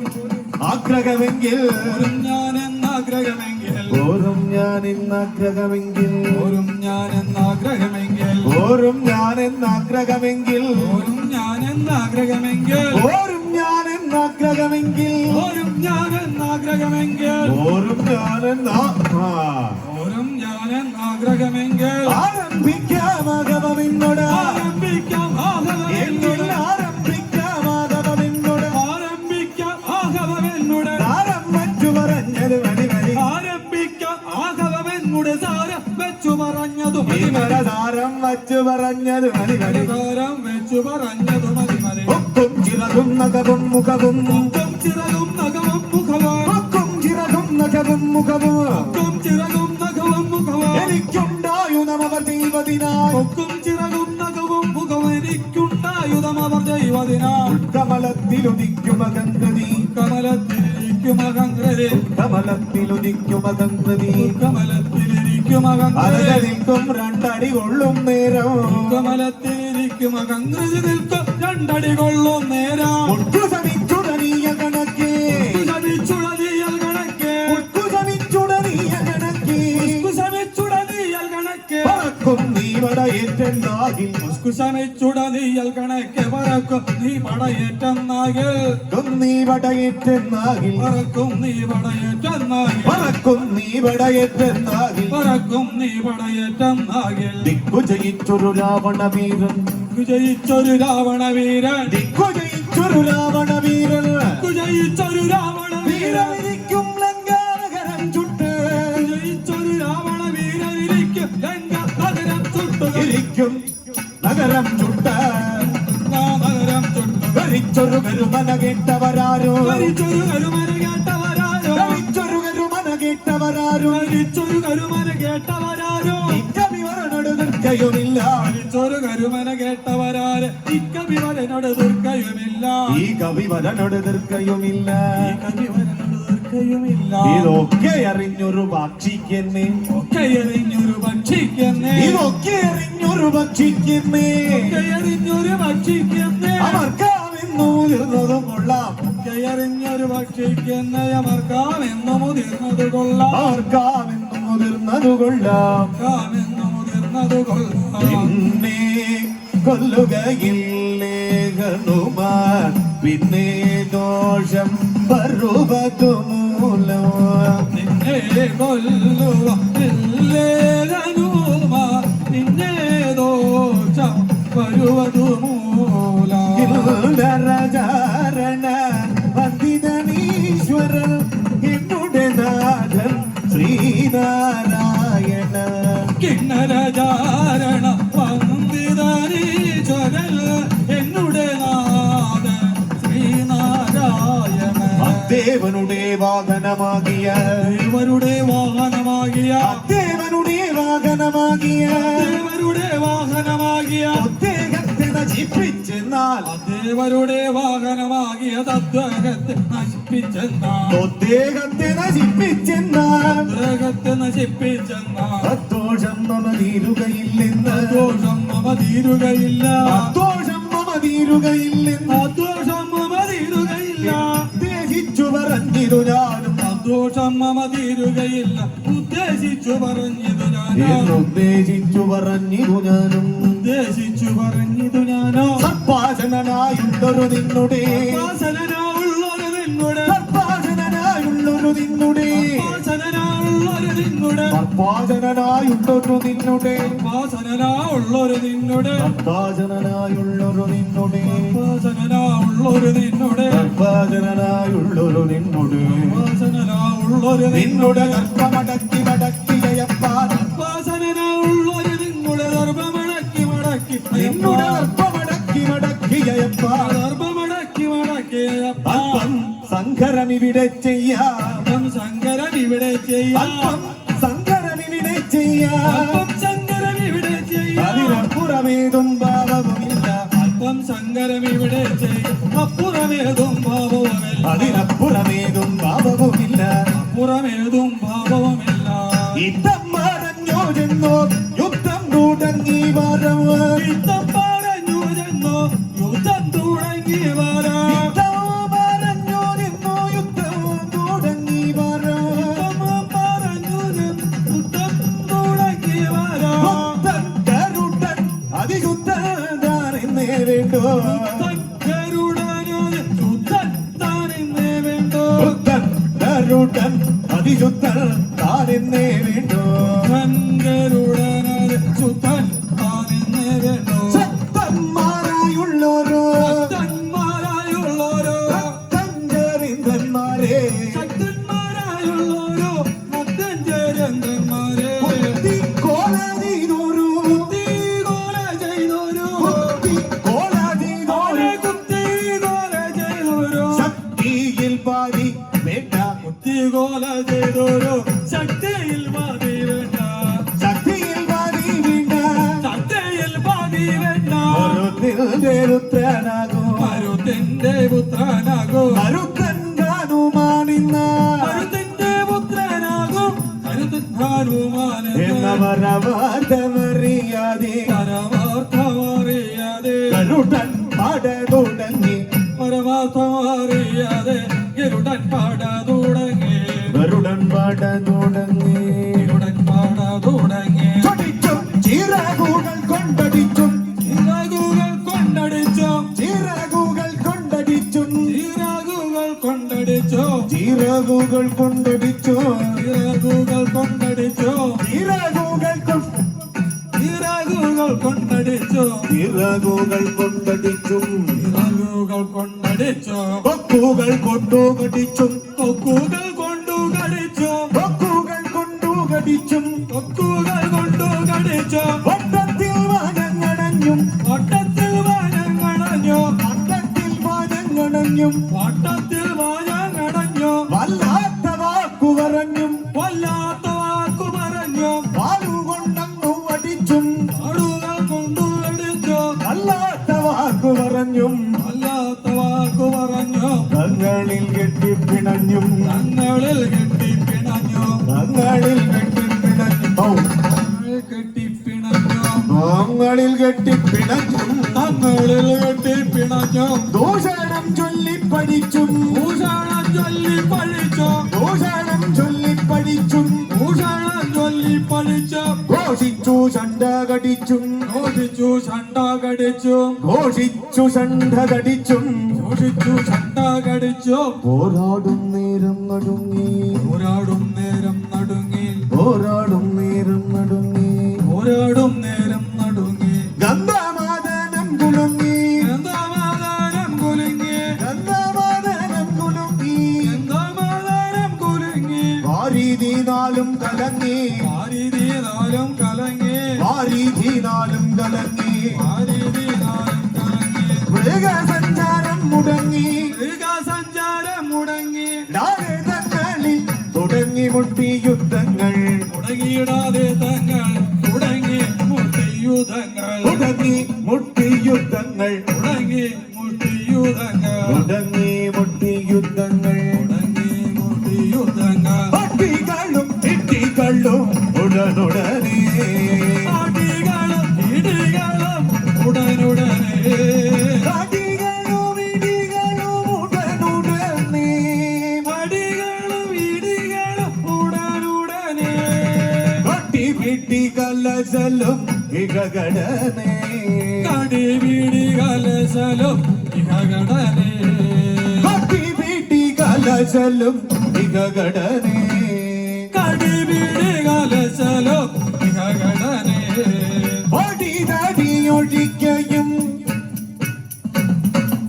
ആഗ്രഹമെങ്കിൽ ഓരും ഞാൻ എന്നാഗ്രഹമെങ്കിൽ ഓരും ഞാൻ എന്നാഗ്രഹമെങ്കിൽ ഓരും ഞാൻ എന്നാഗ്രഹമെങ്കിൽ ഓരും ഞാൻ എന്നാഗ്രഹമെങ്കിൽ ഓരും ഞാൻ എന്നാഗ്രഹമെങ്കിൽ ഓരും ഞാൻ എന്നാഗ്രഹമെങ്കിൽ ഓരും ഞാൻ എന്നാഗ്രഹമെങ്കിൽ ഓരും ഞാൻ എന്നാ ഓരും ഞാൻ എന്നാഗ്രഹമെങ്കിൽ ആരംഭിക്കാമാകവമെന്നോട് ആരംഭിക്കാം ആഹവമെന്നോട് ആരംഭിക്കാമാകവമെന്നോട് ആരംഭിക്കാം ആഹവമെന്നോട് താരം വച്ചു പറഞ്ഞത് മതി മതി ആരംഭിക്കാം ആഹവമെന്നോട് സാരം വെച്ചു പറഞ്ഞതു മതി മതി താരം വച്ചു പറഞ്ഞത് മതി മതി സാരം വെച്ചു പറഞ്ഞതു മതി മതി ഒക്കും ചിറകും നഖവും മുഖവും ഒക്കും ചിറകും നഖവും മുഖവും ഒക്കും ചിറകും നഖവും മുഖവും ഒക്കും ചിറകും നഖവും മുഖവും എനിക്കുണ്ടായുധമവർ ദൈവത്തിനായി ഒക്കും ചിറകും നഖവും മുഖവും എനിക്കുണ്ടായുധം അവർ ദൈവത്തിനാൽ കമലത്തിലുദിക്കുമകൃതി കമലത്തിലിരിക്കും അകങ്കരെ കമലത്തിലുദിക്കുമകൃതി കമലത്തിലിരിക്കും അകങ്കരെ അരകനിൽക്കും രണ്ടടി കൊള്ളും നേരം കമലത്തിലിരിക്കും അകങ്കരെ നിൽക്കും രണ്ടടി കൊള്ളും നേരം ഉൾക്കുസമിച്ചുടനീയ കണക്കേ കുശമിച്ചുടലിയൽ കണക്കെ ഉൾക്കുസമിച്ചുടനീയ കണക്കേ കുശമിച്ചുടലിയൽ കണക്കെ പറക്കും നീ വടയേറ്റെന്നാകിൽ കുശമിച്ചുടലിയൽ കണക്കെ പറക്കും നീ പടയേറ്റെന്നാകിൽ നീ വടയേറ്റെന്നാകിൽ പറക്കും നീ പടയേറ്റെന്നാകിൽ പറക്കും നീ വടയേറ്റെന്നാകിൽ പറക്കും നീ പടയേറ്റെന്നാകിൽ ദിക്കു ജയിച്ചൊരു രാവണവീരൻ ജയിച്ചൊരു രാവണവീരൻ ജയിച്ചൊരു രാവണവീരൻ ജയിച്ചൊരു രാവണവീരൻ വീരനിരിക്കും ലങ്കാനഗരം ചുട്ട് ജയിച്ചൊരു രാവണവീരനിരിക്കും ലങ്ക നഗരം ചുട്ടുക ഇരിക്കും നഗരം ചുട്ട് നഗരം ചുട്ടുക ധരിച്ചൊരു കരുമന കേട്ടവരാരോ ധരിച്ചൊരു കരുമന കേട്ടവരാരോ ധരിച്ചൊരു കരുമന കേട്ടവരാരോ ധരിച്ചൊരു കരുമന കേട്ടവരാരോ ഇക്കവിവരനോട് നിൽക്കയുമില്ല ധരിച്ചൊരു കരുമന കേട്ടവരാര് ഇക്കവിവരനോട് ദുർക്കയുമില്ല ഈ കവിവരനോട് നിൽക്കയുമില്ല ഈ കവിവരനോട് ദുർക്കയുമില്ല ഇതൊക്കെ അറിഞ്ഞൊരു പക്ഷിക്കെന്നെ ഒക്കെ എറിഞ്ഞൊരു പക്ഷിക്കെന്നേ ഇതൊക്കെ അറിഞ്ഞൊരു പക്ഷിക്കെന്നെ ഒക്കെ എറിഞ്ഞൊരു പക്ഷിക്കെന്നേ അവർക്കാമെന്നു മുതിർന്നതും കൊള്ളാം എറിഞ്ഞൊരു പക്ഷിക്കെന്നേ അമർക്കാമെന്നു മുതിർന്നത് കൊള്ളാം അവർക്കാമെന്നു മുതിർന്നതു കൊള്ളാം കാമെന്നു മുതിർന്നത് കൊള്ളാം പിന്നെ കൊല്ലുകയില്ലേ ഹനുമാൻ പിന്നെ ദോഷം പർവ്വതു മൂലം നിന്നെ കൊല്ലുക ഇല്ലേ ഹനുമാ നിന്നെ ദോഷം വരുവതു മൂലം രചാരണ വന്ദിതനീശ്വരൻ എന്നുടെ നാഥൻ ശ്രീനാരായണ കിണ്ണരചാരണ വന്ദിതനീശ്വരൻ എന്നുടെ നാഥൻ ശ്രീനാരായണ ദേവനുടെ വാഹനമാകിയ ദേവരുടെ വാഹനമാകിയ ദേവനുടെ വാഹനമാകിയ ദേവരുടെ വാഹനമാകിയ അദ്ദേഹത്തെ നശിപ്പിച്ചെന്നാൽ ദേവരുടെ വാഹനമാകിയ തദ്വകത്തെ നശിപ്പിച്ചെന്നാൽ അദ്ദേഹത്തെ നശിപ്പിച്ചെന്നാൽ ദേഹത്തെ നശിപ്പിച്ചെന്നാൽ സന്തോഷം മമ തീരുകയില്ലെന്ന് ദോഷം മമ തീരുകയില്ല സന്തോഷം മമ തീരുകയില്ലെന്ന് ദോഷം മമ തീരുകയില്ല ഉദ്ദേശിച്ചു പറഞ്ഞിരു ഞാനും ദോഷം മമ തീരുകയില്ല ഉദ്ദേശിച്ചു പറഞ്ഞിതു ഞാനോ ഉദ്ദേശിച്ചു പറഞ്ഞിരു ഞാനും ഉദ്ദേശിച്ചു പറഞ്ഞിതു ഞാനോ സർപ്പാസനായുള്ളൊരു നിന്നുടെ വാസനനായുള്ളൊരു നിന്നുടെ സർപ്പാസനായുള്ളൊരു നിന്നുടെ വാസനനായുള്ളൊരു നിന്നുടെ സർപ്പാസനായുള്ളൊരു നിന്നുടെ വാസനനായുള്ളൊരു നിന്നുടെ സർപ്പാസനായുള്ളൊരു നിന്നുടെ വാസനനായുള്ളൊരു നിന്നുടെ സർപ്പാസനായുള്ളൊരു നിന്നുടെ വാസനനായുള്ളൊരു നിന്നുടെ ഗർഭമടക്കി മടക്കിയപ്പാൻ വാസനനായുള്ളൊരു നിന്നുടെ ഗർഭമടക്കി മടക്കി നിന്നുടെ ഗർഭമടക്കി മടക്കിയപ്പാൻ ഗർഭമടക്കി മടക്കിയപ്പ അല്പം സങ്കരമിവിടെ ചെയ്യാം അല്പം ശങ്കരൻ ഇവിടെ ചെയ്യാം അല്പം സങ്കരമിവിടെ ചെയ്യാം അല്പം ശങ്കരൻ ഇവിടെ ചെയ്യാം അതിനപ്പുറമേതും ഭാവവുമില്ല അല്പം ശങ്കരം ഇവിടെ ചെയ്യും അപ്പുറമേതും ഭാവവുമില്ല അതിനപ്പുറമേതും ഭാവവുമില്ല അപ്പുറമേതും ഭാവവുമില്ല യുദ്ധം പറഞ്ഞോ ചെന്നോ യുദ്ധം തുടങ്ങി വരം യുദ്ധം പറഞ്ഞു ചെന്നോ യുദ്ധം തുടങ്ങി വരാം യുദ്ധം പറഞ്ഞോ ചെന്നോ യുദ്ധം വേണ്ടോ ഗരുഡനാഥ് ശുദ്ധൻ താനെന്നേ വേണ്ടോ ബുദ്ധൻ ഗരുഡൻ അതിശുദ്ധൻ താനെന്നേ വേണ്ടോ ഗരുഡനാഥ് ശുദ്ധൻ താനെന്നേ വേണ്ടോ ശക്തന്മാരായുള്ളോരോ ഭക്തന്മാരായുള്ളോരോ ഭക്തഞ്ചരിന്തന്മാരെ ശക്തന്മാരായുള്ളോരോ ഭക്തഞ്ചരന്തന്മാരെ കോല ചെയ്തോരോ കുത്തികോല ചെയ്തോരോ കോല ചെയ്തോരോ കുത്തികോല ചെയ്തോരോ ശക്തിയിൽ പാതി വേണ്ട കുത്തികോല ചെയ്തോരോ ശക്തിയിൽ പാതി വേണ്ട ശക്തിയിൽ പാതി വേണ്ട ശക്തിയിൽ പാതി വേണ്ട മരുത്തിന്റെ പുത്രനാകൂ മരുത്തിന്റെ പുത്രനാകും മരുത്തൻ ഹനുമാനിന്ന മരുത്തിന്റെ പുത്രനാകും കരുതൻ ഹനുമാനെന്ന് എന്നവരവാർത്തമറിയാതെ പരമാർത്ഥമറിയാതെ ഗരുഡൻ പാട തുടങ്ങി പരമാർത്ഥമറിയാതെ ഗരുഡൻ പാട തുടങ്ങി ഗരുഡൻ പാട തുടങ്ങി ഗരുഡൻ പാട തുടങ്ങി ചടിച്ചും ചിറകുകൾ കൊണ്ടടിച്ചും ചിറകുകൾ കൊണ്ടടിച്ചോ ചിറകുകൾ കൊണ്ടടിച്ചും ചിറകുകൾ കൊണ്ടടിച്ചോ ചിറകുകൾ കൊണ്ടടിച്ചു ചിറകുകൾ കൊണ്ടടിച്ചോ ചിറകുകൾ ചിറകുകൾ കൊണ്ടടിച്ചോ ചിറകുകൾ കൊണ്ടടിച്ചും ചിറകുകൾ കൊണ്ടടിച്ചോ കൊക്കുകൾ കൊണ്ടുകടിച്ചും കൊക്കുകൾ കൊണ്ടു കടിച്ചോ കൊക്കുകൾ കൊണ്ടുകടിച്ചും കൊക്കുകൾ കൊണ്ടു കടിച്ചോ വട്ടത്തിൽ വാനങ്ങടഞ്ഞും വട്ടത്തിൽ വാനങ്ങടഞ്ഞോ വട്ടത്തിൽ വാനങ്ങടഞ്ഞും വട്ടത്തിൽ വാനങ്ങടഞ്ഞോ വല്ലാത്ത വാക്കു പറഞ്ഞും വല്ലാത്ത വാക്കു പറഞ്ഞോ വാലുകൊണ്ടങ്ങു അടിച്ചും ആടുകൾ കൊണ്ടു കടിച്ചോ വല്ലാത്ത വാക്കു പറഞ്ഞും വല്ലാത്ത വാക്കു പറഞ്ഞോ തങ്ങളിൽ കെട്ടിപ്പിണഞ്ഞും തങ്ങളിൽ കെട്ടിപ്പിണഞ്ഞോ തങ്ങളിൽ കെട്ടിപ്പിണഞ്ഞു കെട്ടിപ്പിണഞ്ഞോ തങ്ങളിൽ കെട്ടിപ്പിണഞ്ഞും തങ്ങളിൽ കെട്ടിപ്പിണഞ്ഞോ ദൂഷണം ചൊല്ലി പഠിച്ചും ഭൂഷണം ചൊല്ലി പഠിച്ചോ ദൂഷണം ചൊല്ലി പഠിച്ചും ഭൂഷണം ചൊല്ലി പഠിച്ചോ ഘോഷിച്ചു ചണ്ട കടിച്ചും ഘോഷിച്ചു ചണ്ട കടിച്ചു ഘോഷിച്ചു ചണ്ട കടിച്ചും ഘോഷിച്ചു ചണ്ട കടിച്ചു പോരാടും നേരം നടുങ്ങി പോരാടും നേരം നടുങ്ങി പോരാടും നേരം നടുങ്ങി പോരാടും നേരം നടുങ്ങി ഗന്ധമാദനം കുലുങ്ങി ഗന്ധമാദനം കുലുങ്ങി ഗന്ധമാദനം കുലുങ്ങി ഗന്ധമാദനം കുലുങ്ങി വാരീതിനാലും കലങ്ങി വാരിതിനാലും കലങ്ങി വാരീതിനാലും കലങ്ങി വാരിതിനാലും കലങ്ങി മൃഗസഞ്ചാരം മുടങ്ങി മൃഗസഞ്ചാരം മുടങ്ങി നാരകങ്ങളിൽ തുടങ്ങി മുട്ടി യുദ്ധങ്ങൾ മുടങ്ങിയിടാതെ തങ്ങൾ തുടങ്ങി മുട്ടിയുധങ്ങൾ തുടങ്ങി മുട്ടി യുദ്ധങ്ങൾ തുടങ്ങി മുട്ടിയുധങ്ങൾ തുടങ്ങി മുട്ടി യുദ്ധങ്ങൾ തുടങ്ങി മുട്ടിയുധങ്ങൾ പട്ടികളും ഇട്ടികളും ഉടനുടനെ അടികളും ഇടികളും ഉടനുടനെ അടികളും ഇടികളും ഉടനുടനെ അടികളും ഇടികളും ഉടനുടനെ പട്ടി പിട്ടി കലശലും ഇകകടനെ കടിപിടി കലശലും ഇഹകടനെ പട്ടി പിട്ടി കലശലും ഇകകടനെ കടിപിടി കലശലും ഇഹകടനെ പടി തടി ഒഴിക്കയും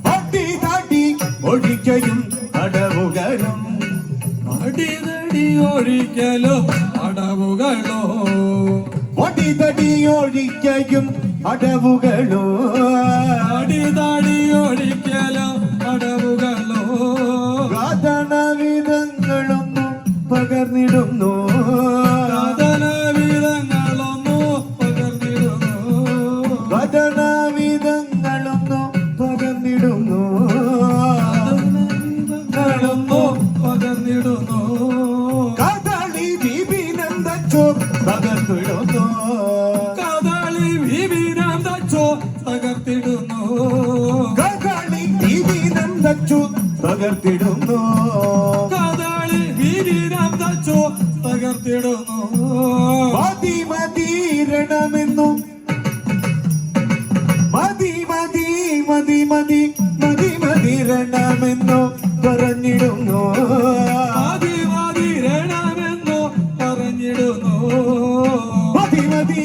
പട്ടി തടി ഒഴിക്കയും അടവുകളും അടിതടി ഒഴിക്കലും അടവുകളോ പടി തടി ഒഴിക്കയും അടവുകളോ അടിതടി ഒഴിക്കലും അടവുകളോ പ്രാർത്ഥനവിധങ്ങളൊന്നും പകർന്നിടുന്നു സാധനവിധങ്ങളൊന്നു പകർന്നിടുന്നു വചനവിധങ്ങളൊന്നും പകർന്നിടുന്നു സാധനവിധങ്ങളൊന്നു പകർന്നിടുന്നു കദളി ദീപിനന്ദച്ചോ പകർത്തിടുന്നു കദളി വിവിധം തച്ചോ തകർത്തിടുന്നു കദളി ദീപിനന്ദച്ചു പകർത്തിടുന്നു കദളി വിവിധം തച്ചോ തകർത്തിടുന്നു മതി മതീരണമെന്നും മതി മതി മതി മതി മതി മതിരണമെന്നോ പറഞ്ഞിടുന്നു മതി മതിരണമെന്നോ പറഞ്ഞിടുന്നു മതി മതി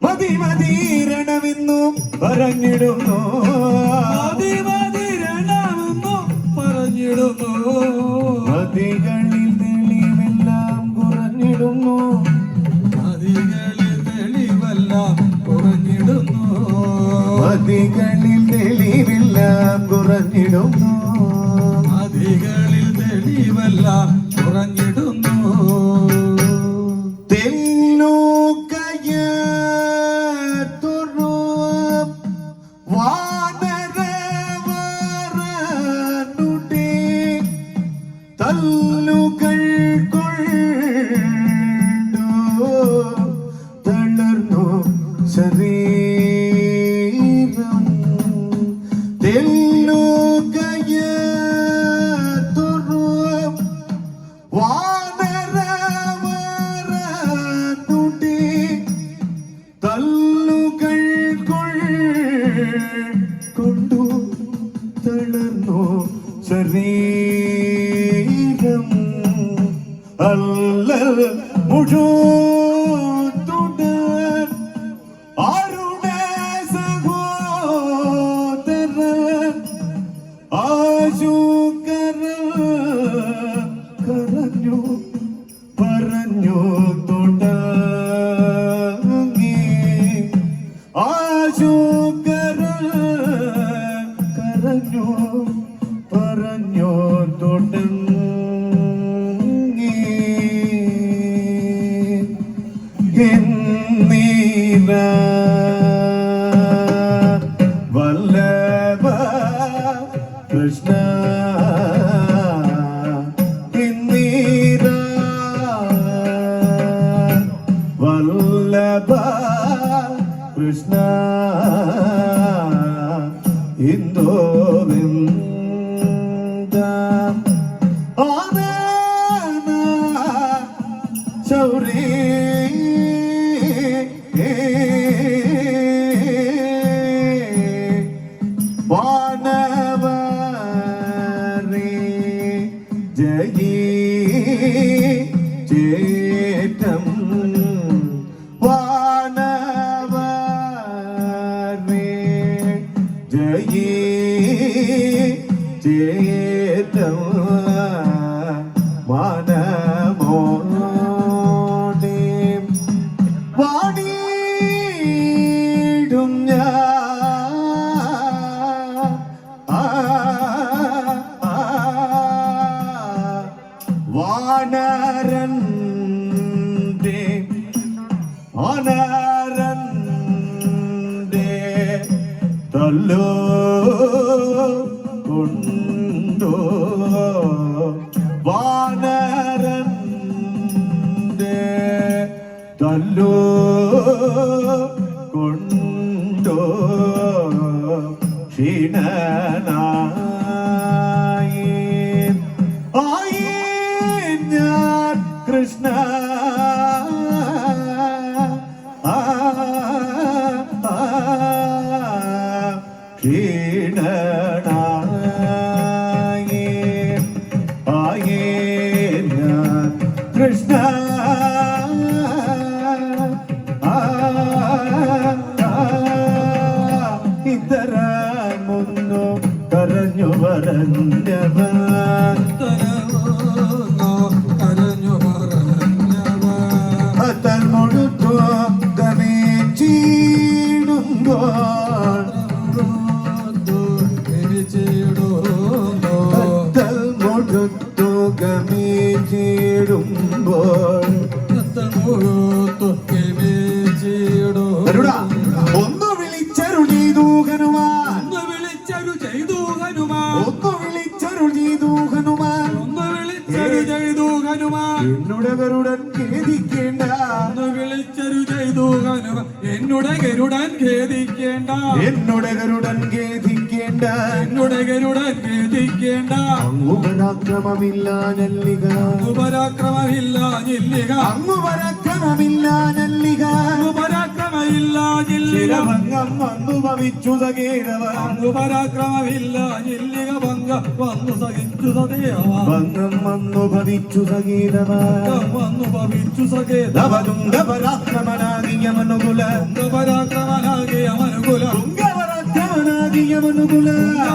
മതി മതിരണമെന്നു പറഞ്ഞിടുന്നു മതി മതിരണമെന്നോ പറഞ്ഞിടുന്നു മതികളിൽ തെളിവെല്ലാം കുറഞ്ഞിടുന്നു മതികളിൽ തെളിവെല്ലാം കുറഞ്ഞിടുന്നു മതികളിൽ തെളിവെല്ലാം കുറഞ്ഞിടുന്നു മതികളിൽ തെളിവെല്ലാം കുറഞ്ഞിടുന്നു തെല്ലൂക്കയത്തുറു വാനരവരനുടെ തല്ലുകൾ കൊണ്ടു തളർന്നു ശരീരം തെല്ലൂക്കയത്തുറു വാനരവരനുടെ തല്ലുകൾ കൊണ്ടു തളർന്നു ശരീരം അല്ലൽ മുഴുത്തുടൻ അരുണ സഹോദരൻ ആശുകരൻ കരഞ്ഞു പറഞ്ഞു തുടങ്ങി ആശുകരൻ കരഞ്ഞു പറഞ്ഞു തുടങ്ങി എന്നീര വല്ലഭ കൃഷ്ണ എന്നീര വല്ലഭ കൃഷ്ണ ഇന്ദോവിന്ദ ആനന ശൗരി വാനവരേ ജയി ചേറ്റം വാനവരേ ജയി ചേറ്റം മനമോടെ വാടിയിടും വാനരന്റെ വാനരന്റെ തല്ലോ കൊണ്ടോ വാനരന്റെ തല്ലോ കൊണ്ടോ ക്ഷീണനായി ആയി ഞാൻ കൃഷ്ണ ക്ഷീണനായി ആയി ഞാൻ കൃഷ്ണ ഇതര മുന്നു കരഞ്ഞു വരഞ്ഞവൻ കരഞ്ഞു പറഞ്ഞവൻ അത്തൽ മുഴുത്തു ഗമേച്ചിടുമ്പോൾ അത്തൽ മുഴുത്തു ഗമേച്ചിടുമ്പോൾ ഗരുഡാ, ഒന്ന് വിളിച്ചരുൾ ചെയ്തു ഹനുമാൻ ഒന്ന് വിളിച്ചരു ചെയ്തു ഹനുമാൻ ഒന്ന് വിളിച്ചരുൾ ചെയ്തു ഹനുമാൻ ഒന്ന് വിളിച്ചരു ചെയ്തു ഹനുമാൻ എന്നുടെ ഗരുഡൻ ഖേദിക്കേണ്ട ഒന്ന് വിളിച്ചരു ചെയ്തു ഹനുമാൻ എന്നുടെ ഗരുഡൻ ഖേദിക്കേണ്ട എന്നുടെ ഗരുഡൻ ഖേദിക്കേണ്ട എന്നുടെ ഗരുഡൻ ഖേദിക്കേണ്ട അങ്ങു പരാക്രമമില്ല നല്ലിക പരാക്രമമില്ല ഞെല്ലിക അങ്ങു പരാക്രമമില്ല നല്ലിക പരാക്രമ പരാക്രമമില്ല ശിരഭംഗം വന്നു ഭവിച്ചു സകേതവ പരാക്രമമില്ല ജില്ലിക ഭംഗ വന്നു സഹിച്ചു സദേവ ഭംഗം വന്നു ഭവിച്ചു സകേതവ വന്നു ഭവിച്ചു സകേതവ നവതുംഗ പരാക്രമനാകിയ മനുകുല പരാക്രമനാകിയ മനുകുല തുംഗപരാക്രമനാകിയ മനുകുല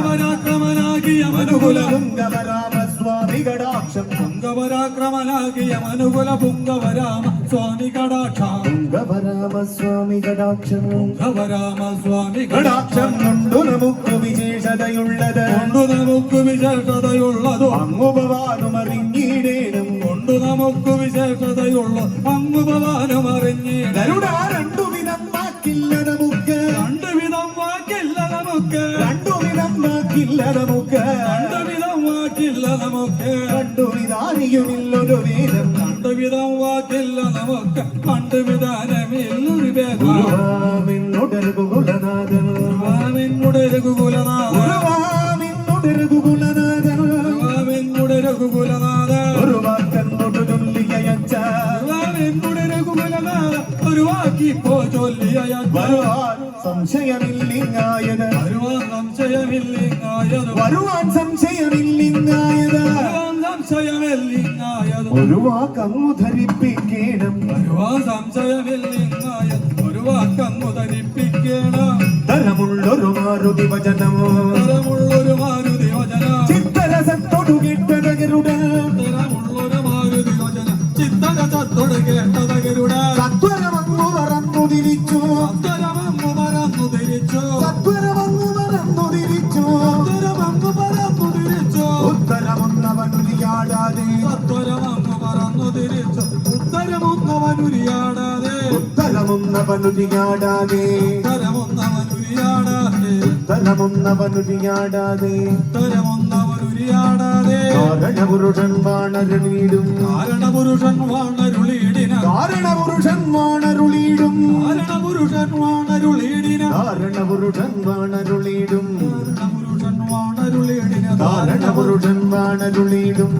പരാക്രമനാകിയ മനുകുല പുംഗവരാമസ്വാമി കടാക്ഷം പുംഗവരാക്രമനാകിയ മനുകുല പുംഗവരാമ സ്വാമി കടാക്ഷം പുംഗവരാമസ്വാമി കടാക്ഷം പുംഗവരാമ സ്വാമി കടാക്ഷം കൊണ്ടു നമുക്ക് വിശേഷതയുള്ളത് കൊണ്ടു നമുക്ക് വിശേഷതയുള്ളതോ അങ്ങുപവാനും അറിഞ്ഞിടേണം കൊണ്ടു നമുക്ക് വിശേഷതയുള്ള അങ്ങുപവാനും അറിഞ്ഞിട ഗരുഡാ രണ്ടു വിധം വാക്കില്ല നമുക്ക് രണ്ടു വിധം വാക്കില്ല നമുക്ക് രണ്ടു വിധം വാക്കില്ല നമുക്ക് രണ്ടു വിധം വാക്കില്ല നമുക്ക് രണ്ടു വിധാനിയുമില്ലൊരു വേദം രണ്ടു വിധം വാക്കില്ല നമുക്ക് പണ്ട് വിധാനമില്ലൊരു ഭേദം ഗുരുവാമിന്നുടരുകുലനാഥൻ ഗുരുവാമിന്നുടെ രഘുകുലനാഥ ഗുരുവാമിന്നുടരുകുലനാഥൻ ഗുരുവാമിന്നുടെ രഘുകുലനാഥ ഒരു വാക്കെന്നോട്ടു ചൊല്ലിയച്ച ഗുരുവാമിന്നുടെ രഘുകുലനാഥ ഒരു വാക്കിപ്പോ ചൊല്ലിയ വരുവാൻ സംശയമില്ലിങ്ങായത് വരുവാൻ സംശയമില്ലിങ്ങായത് വരുവാൻ സംശയമില്ലിങ്ങായത് വരുവാൻ സംശയമില്ലിങ്ങായത് ഒരു വാക്കങ്ങു ധരിപ്പിക്കേണം വരുവാൻ സംശയമില്ലിങ്ങായത് ഒരു വാക്കങ്ങു ധരിപ്പിക്കണം തരമുള്ളൊരു മാരുതി വചനമോ തരമുള്ളൊരു മാരുതി വചന ചിത്തരസത്തോടു കേട്ടതകരുടെ തരമുള്ളൊരു മാരുതി വചന ചിത്തരസത്തോട് കേട്ടതകരുടെ സത്വരമങ്ങു മറന്നു തിരിച്ചു അത്തരമങ്ങു മറന്നു തിരിച്ചു സത്വരമങ്ങു മറന്നു തിരിച്ചു അത്തരമങ്ങു മറന്നു തിരിച്ചു ഉത്തരമൊന്നവനുരിയാടാതെ അത്തരമങ്ങു മറന്നു തിരിച്ചു ഉത്തരമൊന്നവനുരിയാടാതെ ഉത്തരമൊന്നവനുരിയാടാതെ ഉത്തരമൊന്നവനുരിയാടാതെ ഉത്തരമൊന്നവനുരിയാടാതെ ഉത്തരമൊന്നവനുരിയാടാതെ കാരണപുരുഷൻ വാണരുളീടും കാരണപുരുഷൻ വാണരുളീടിന കാരണപുരുഷൻ വാണരുളീടും കാരണപുരുഷൻ വാണരുളീടിന കാരണപുരുഷൻ വാണരുളീടും കാരണപുരുഷൻ വാണരുളീടിന കാരണപുരുഷൻ വാണരുളീടും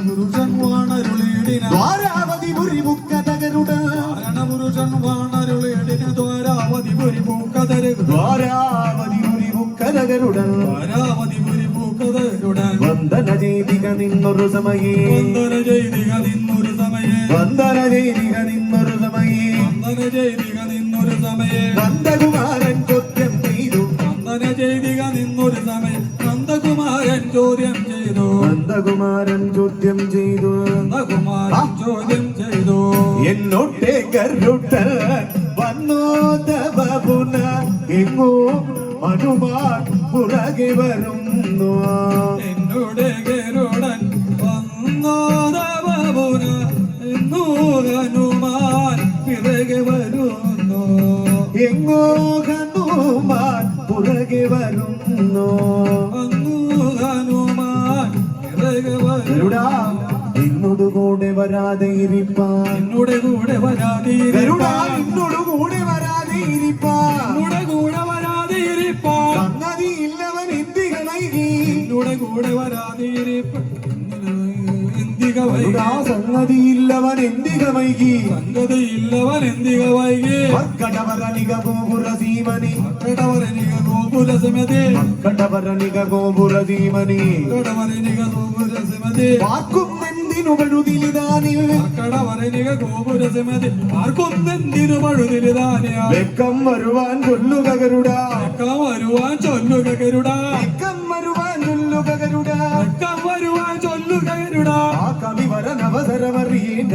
പുരുഷൻ വാണരുളീടിന ദ്വാരാവതി മുറിമുക്കതകരുടെ കാരണപുരുഷൻ വാണരുളീടിന ദ്വാരാവതി പുരിപൂക്കതരുക ദ്വാരാവതി മുറിമുക്കതകരുടെ ദ്വാരാവതി പുരിപൂക്കതരുട വന്ദന ചെയ്തിക നിന്നൊരു സമയേ വന്ദന ചെയ്തിക നിന്നൊരു സമയേ വന്ദന ചെയ്തിക നിന്നൊരു സമയേ വന്ദന ചെയ്തിക നിന്നൊരു സമയേ നന്ദകുമാരൻ ചോദ്യം ചെയ്തു വന്ദന ചെയ്തിക നിന്നൊരു സമയം നന്ദകുമാരൻ ചോദ്യം ചെയ്തു നന്ദകുമാരൻ ചോദ്യം ചെയ്തു നന്ദകുമാരൻ ചോദ്യം ചെയ്തു എന്നോട്ടെ കരുട്ടൻ വന്നോദവപുന എങ്ങോ ഹനുമാൻ പുറകെ വരുന്നു എന്നോട് ഗരുഡൻ വന്നോദവപുന എന്നോ ഹനുമാൻ പിറകെ വരുന്നു എങ്ങോ ഹനുമാൻ പുറകെ വരുന്നു വന്നു ഹനുമാൻ പിറകെ ഗരുഡാ വരുന്നു എന്നോട് കൂടെ വരാതെ ഇരിപ്പാൻ എന്നോട് കൂടെ വരാതെ ഗരുഡാ എന്നോട് കൂടെ വരാതെ ഇരിപ്പാൻ എന്നോട് കൂടെ വരാതെ ഇരിപ്പാൻ സംഗതി ഇല്ലവൻ എന്തിക വൈകി എന്നോട് കൂടെ വരാതെ ഇരിപ്പാൻ എന്തിക ഗരുഡാ വൈകി സംഗതി ഇല്ലവൻ എന്തിക വൈകി സംഗതിയില്ലവൻ എന്തിക വൈകി കടവരനിക ഗോപുര സീമനി കടവരനിക ഗോപുര സമതി കടവരനിക ഗോപുര സീമനി കടവരനിക ഗോപുര സമതി വാക്കും എന്തിനു പഴുതിലിതാനിൽ കടവരനിക ഗോപുര സമതി ആർക്കൊന്നെന്തിനു പഴുതിലിതാനിയ വെക്കം വരുവാൻ കൊല്ലുക ഗരുഡാ വരുവാൻ ചൊല്ലുക ഗരുഡ വെക്കം വരുവാൻ കൊല്ലുക ഗരുഡാ വരുവാൻ ചൊല്ലുക ഗരുഡ ആ കവി വരനവസരമറിയേണ്ട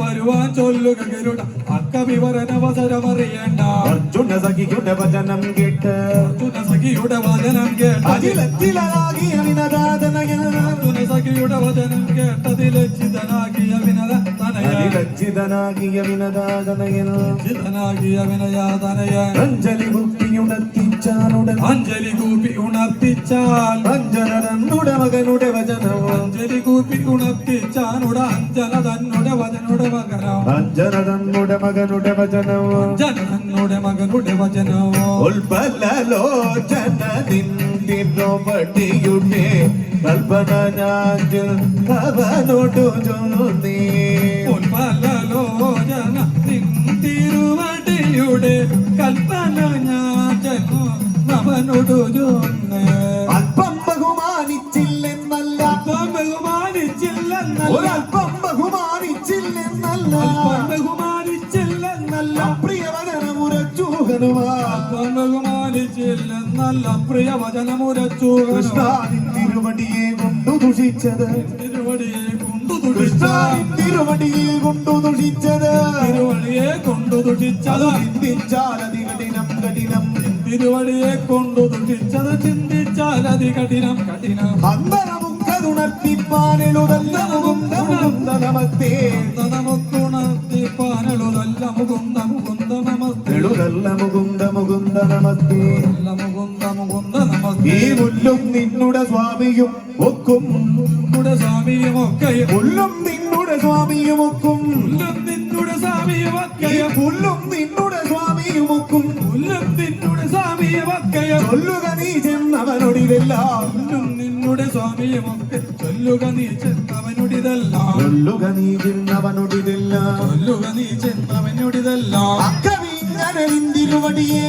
വരുവാൻ ചൊല്ലുക ഗരുഡ അക്കവിവരനവസരമറിയണ്ട അർജുന സഖിയുടെ വചനം കേട്ട് അർജുന സഖിയുടെ വചനം കേട്ടതിൽ അജിലത്തിലാകിയ വിനദാതനയൻ അർജുന സഖിയുടെ വചനം കേട്ടതിൽ ലജ്ജിതനാകിയ വിനതനയ ലജ്ജിതനാകിയ വിനദാതനയൻ ലജ്ജിതനാകിയ വിനയാതനയൻ അഞ്ജലി കുപ്പിയുണർത്തിച്ചാനുടൻ അഞ്ജലി കൂപ്പി ഉണർത്തിച്ചാൽ അഞ്ജനനുടെ മകനുടെ വചനം അഞ്ജലി കൂപ്പി ഉണർത്തിച്ചാനുട അഞ്ജന തന്നുടെ വചനുടെ മകനോ അഞ്ജന നമ്മുടെ മകനുടെ വചനം അഞ്ജന തന്നുടെ മകനുടെ വചനമോ ഉൽപ്പലോചന നിന്തിരുടെ കൽപ്പന ഞാൻ അവനോടു ചൊന്നേ ഉൽപ്പലോചന തിരുവടിയുടെ സ്വാമിയുടെ കൽപ്പന ഞാൻ ചെന്നു അവനോട് ചൊന്ന് അല്പം ബഹുമാനിച്ചില്ലെന്നല്ല ബഹുമാനിച്ചില്ലെന്നല്ല ഒരല്പം ബഹുമാനിച്ചില്ലെന്നല്ല ബഹുമാനിച്ചില്ലെന്നല്ല പ്രിയവചനമുരച്ചു ഹനുമാൻ ബഹുമാനിച്ചില്ലെന്നല്ല പ്രിയവചനമുരച്ചു കൃഷ്ണാനിൻ തിരുവടിയെ കൊണ്ടു ദുഷിച്ചത് തിരുവടിയെ കൊണ്ടു തുടിച്ച കൃഷ്ണാനിൻ തിരുവടിയെ കൊണ്ടു ദുഷിച്ചത് തിരുവടിയെ കൊണ്ടു തുടിച്ചത് ചിന്തിച്ചാലതി കഠിനം കഠിനം തിരുവടിയെ കൊണ്ടു തുടിച്ചത് ചിന്തിച്ചാലതി കഠിനം കഠിനം അന്തരമുഖതുണർത്തിപ്പാനെഴുതല്ല മുകുന്ദ മുകുന്ദ നമസ്തേ നമുക്കുണർത്തിപ്പാനളുതല്ല മുകുന്ദ മുകുന്ദ നമസ്തേ എഴുതല്ല മുകുന്ദ മുകുന്ദ നമസ്തേ മുകുന്ദ മുകുന്ദ നമസ്തേ ഈ മുല്ലും നിന്നുടെ സ്വാമിയും ഒക്കും നമ്മുടെ സ്വാമിയുമൊക്കെയും പുല്ലും നിന്നുടെ സ്വാമിയും ഒക്കും പുല്ലും നിന്നുടെ ഈ സ്വാമിയുമൊക്കെയും പുല്ലും നിന്നുടെ സ്വാമിയും ഒക്കും പുല്ലും നിന്നുടെ സ്വാമിയുമൊക്കെയും ചൊല്ലുക നീ ചെന്നവനൊടിതെല്ലാം പുല്ലും നിന്നുടെ സ്വാമിയുമൊക്കെ ചൊല്ലുക നീ ചെന്നവനുടിതെല്ലാം ചൊല്ലുക നീ ചെന്നവനൊടിതെല്ലാം ചൊല്ലുക നീ ചെന്നവനുടിതെല്ലാം അക്കവി ഇങ്ങനെ നിന്തിരുവടിയേ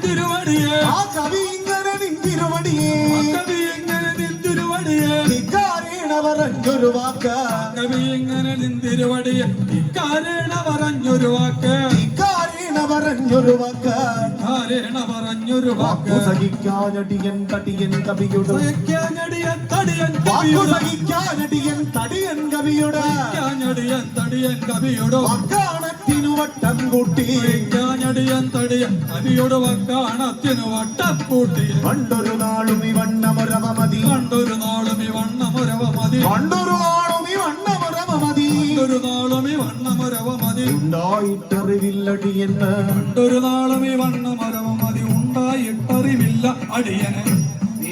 തിരുവടിയെ ആ കവി ഇങ്ങനെ നിന്തിരുവടിയേ കവി എങ്ങനെ നിന്തിരുവടിയെ ധിക്കാരേണ പറഞ്ഞൊരു വാക്ക് കവി എങ്ങനെ നിന്തിരുവടിയെ ഇക്കാരേണ പറഞ്ഞൊരു വാക്ക് ധിക്കാരേണ പറഞ്ഞൊരു വാക്ക് ഇക്കാരേണ പറഞ്ഞൊരു വാക്ക് സഹിക്കാനടിയൻ തടിയൻ കവിയുടെ സഹിക്കാനടിയൻ തടിയൻ വാക്കു കവിയുടെ സഹിക്കാനടിയൻ തടിയൻ കവിയുടെ സഹിക്കാനടിയൻ തടിയൻ കവിയുടെ വക്കാണത്തിനു വട്ടം കൂട്ടി സഹിക്കാനടിയൻ തടിയൻ കവിയുടെ വക്കാണത്തിനു വട്ടക്കൂട്ടി പണ്ടൊരു നാളും ഈ വണ്ണമൊരവമതി പണ്ടൊരു നാളും ഈ വണ്ണമൊരവ മതി പണ്ടൊരു നാളും ഈ വണ്ണമൊരവമതി പണ്ടൊരു നാളും ഈ വണ്ണമൊരവ മതി ഉണ്ടായിട്ടറിവില്ലടിയെന്ന് പണ്ടൊരു നാളും ഈ വണ്ണമൊരവ മതി ഉണ്ടായിട്ടറിവില്ല അടിയന്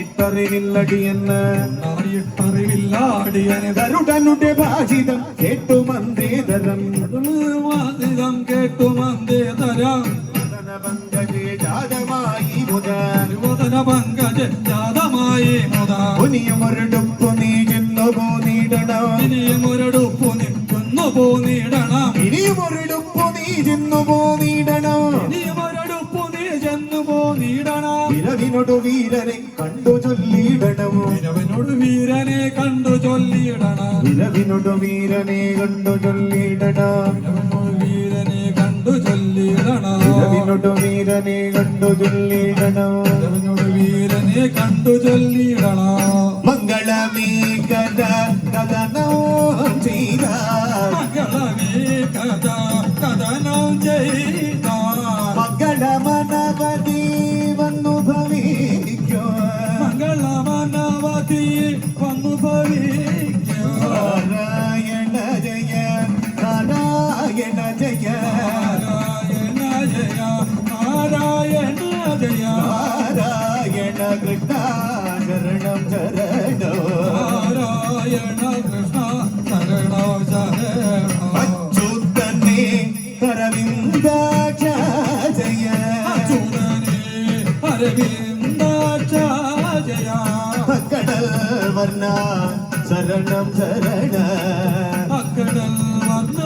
ഇട്ടറിവില്ലടിയെന്ന് ഉണ്ടായിട്ടറിവില്ല അടിയന് ഗരുഡനുടെ ഭാഷിതം കേട്ടു മന്ദേതരം വാദിതം കേട്ടു മന്ദേ തരാം ജാതമായി മുതൽ യുവതന പങ്കജ ജാതമായി മുതാ ഒനിയുമൊരിടുപ്പു നീ ചെന്നു പോന്നിടണം ഇനിയും ഒരടുപ്പു നിൽക്കുന്നു പോന്നിടണം ഇനിയുമൊരിടുപ്പു നീ ചെന്നു പോന്നിടണം ഇനിയും ഒരടുപ്പു നീ ചെന്നു പോന്നിടണം വിരവിനൊടു വീരനെ കണ്ടു ചൊല്ലിയിടണം വിരവനോട് വീരനെ കണ്ടു ചൊല്ലിയിടണം വിരവിനൊടു വീരനെ കണ്ടു ചൊല്ലിയിടണം വിരവനോട് വീരനെ കണ്ടു ചൊല്ലിയിടണം വിരവിനൊടു വീരനെ കണ്ടു ചൊല്ലിയിടണം വിരവനോട് വീരനെ കണ്ടു ചൊല്ലിയിടണം മംഗളമേ കഥ കഥനോ ചെയ്ത മംഗളമേ കഥ കഥനം ചെയ്ത മംഗളമനവധി വന്നു ഭവിക്കോ മംഗളമനവധി വന്നു ഭവിക്കോ നാരായണ ജയ നാരായണ ജയ നാരായണ ജയ നാരായണ ജയ നാരായണ കൃഷ്ണ ശരണം ശരണോ നാരായണ കൃഷ്ണ ശരണോ ശരണോ അച്യുതനെ അരവിന്ദാക്ഷ ജയ അച്യുതനേ അരവിന്ദാക്ഷ ജയ കടൽ വർണ്ണ ശരണം ശരണ അക്കടൽ വർണ്ണ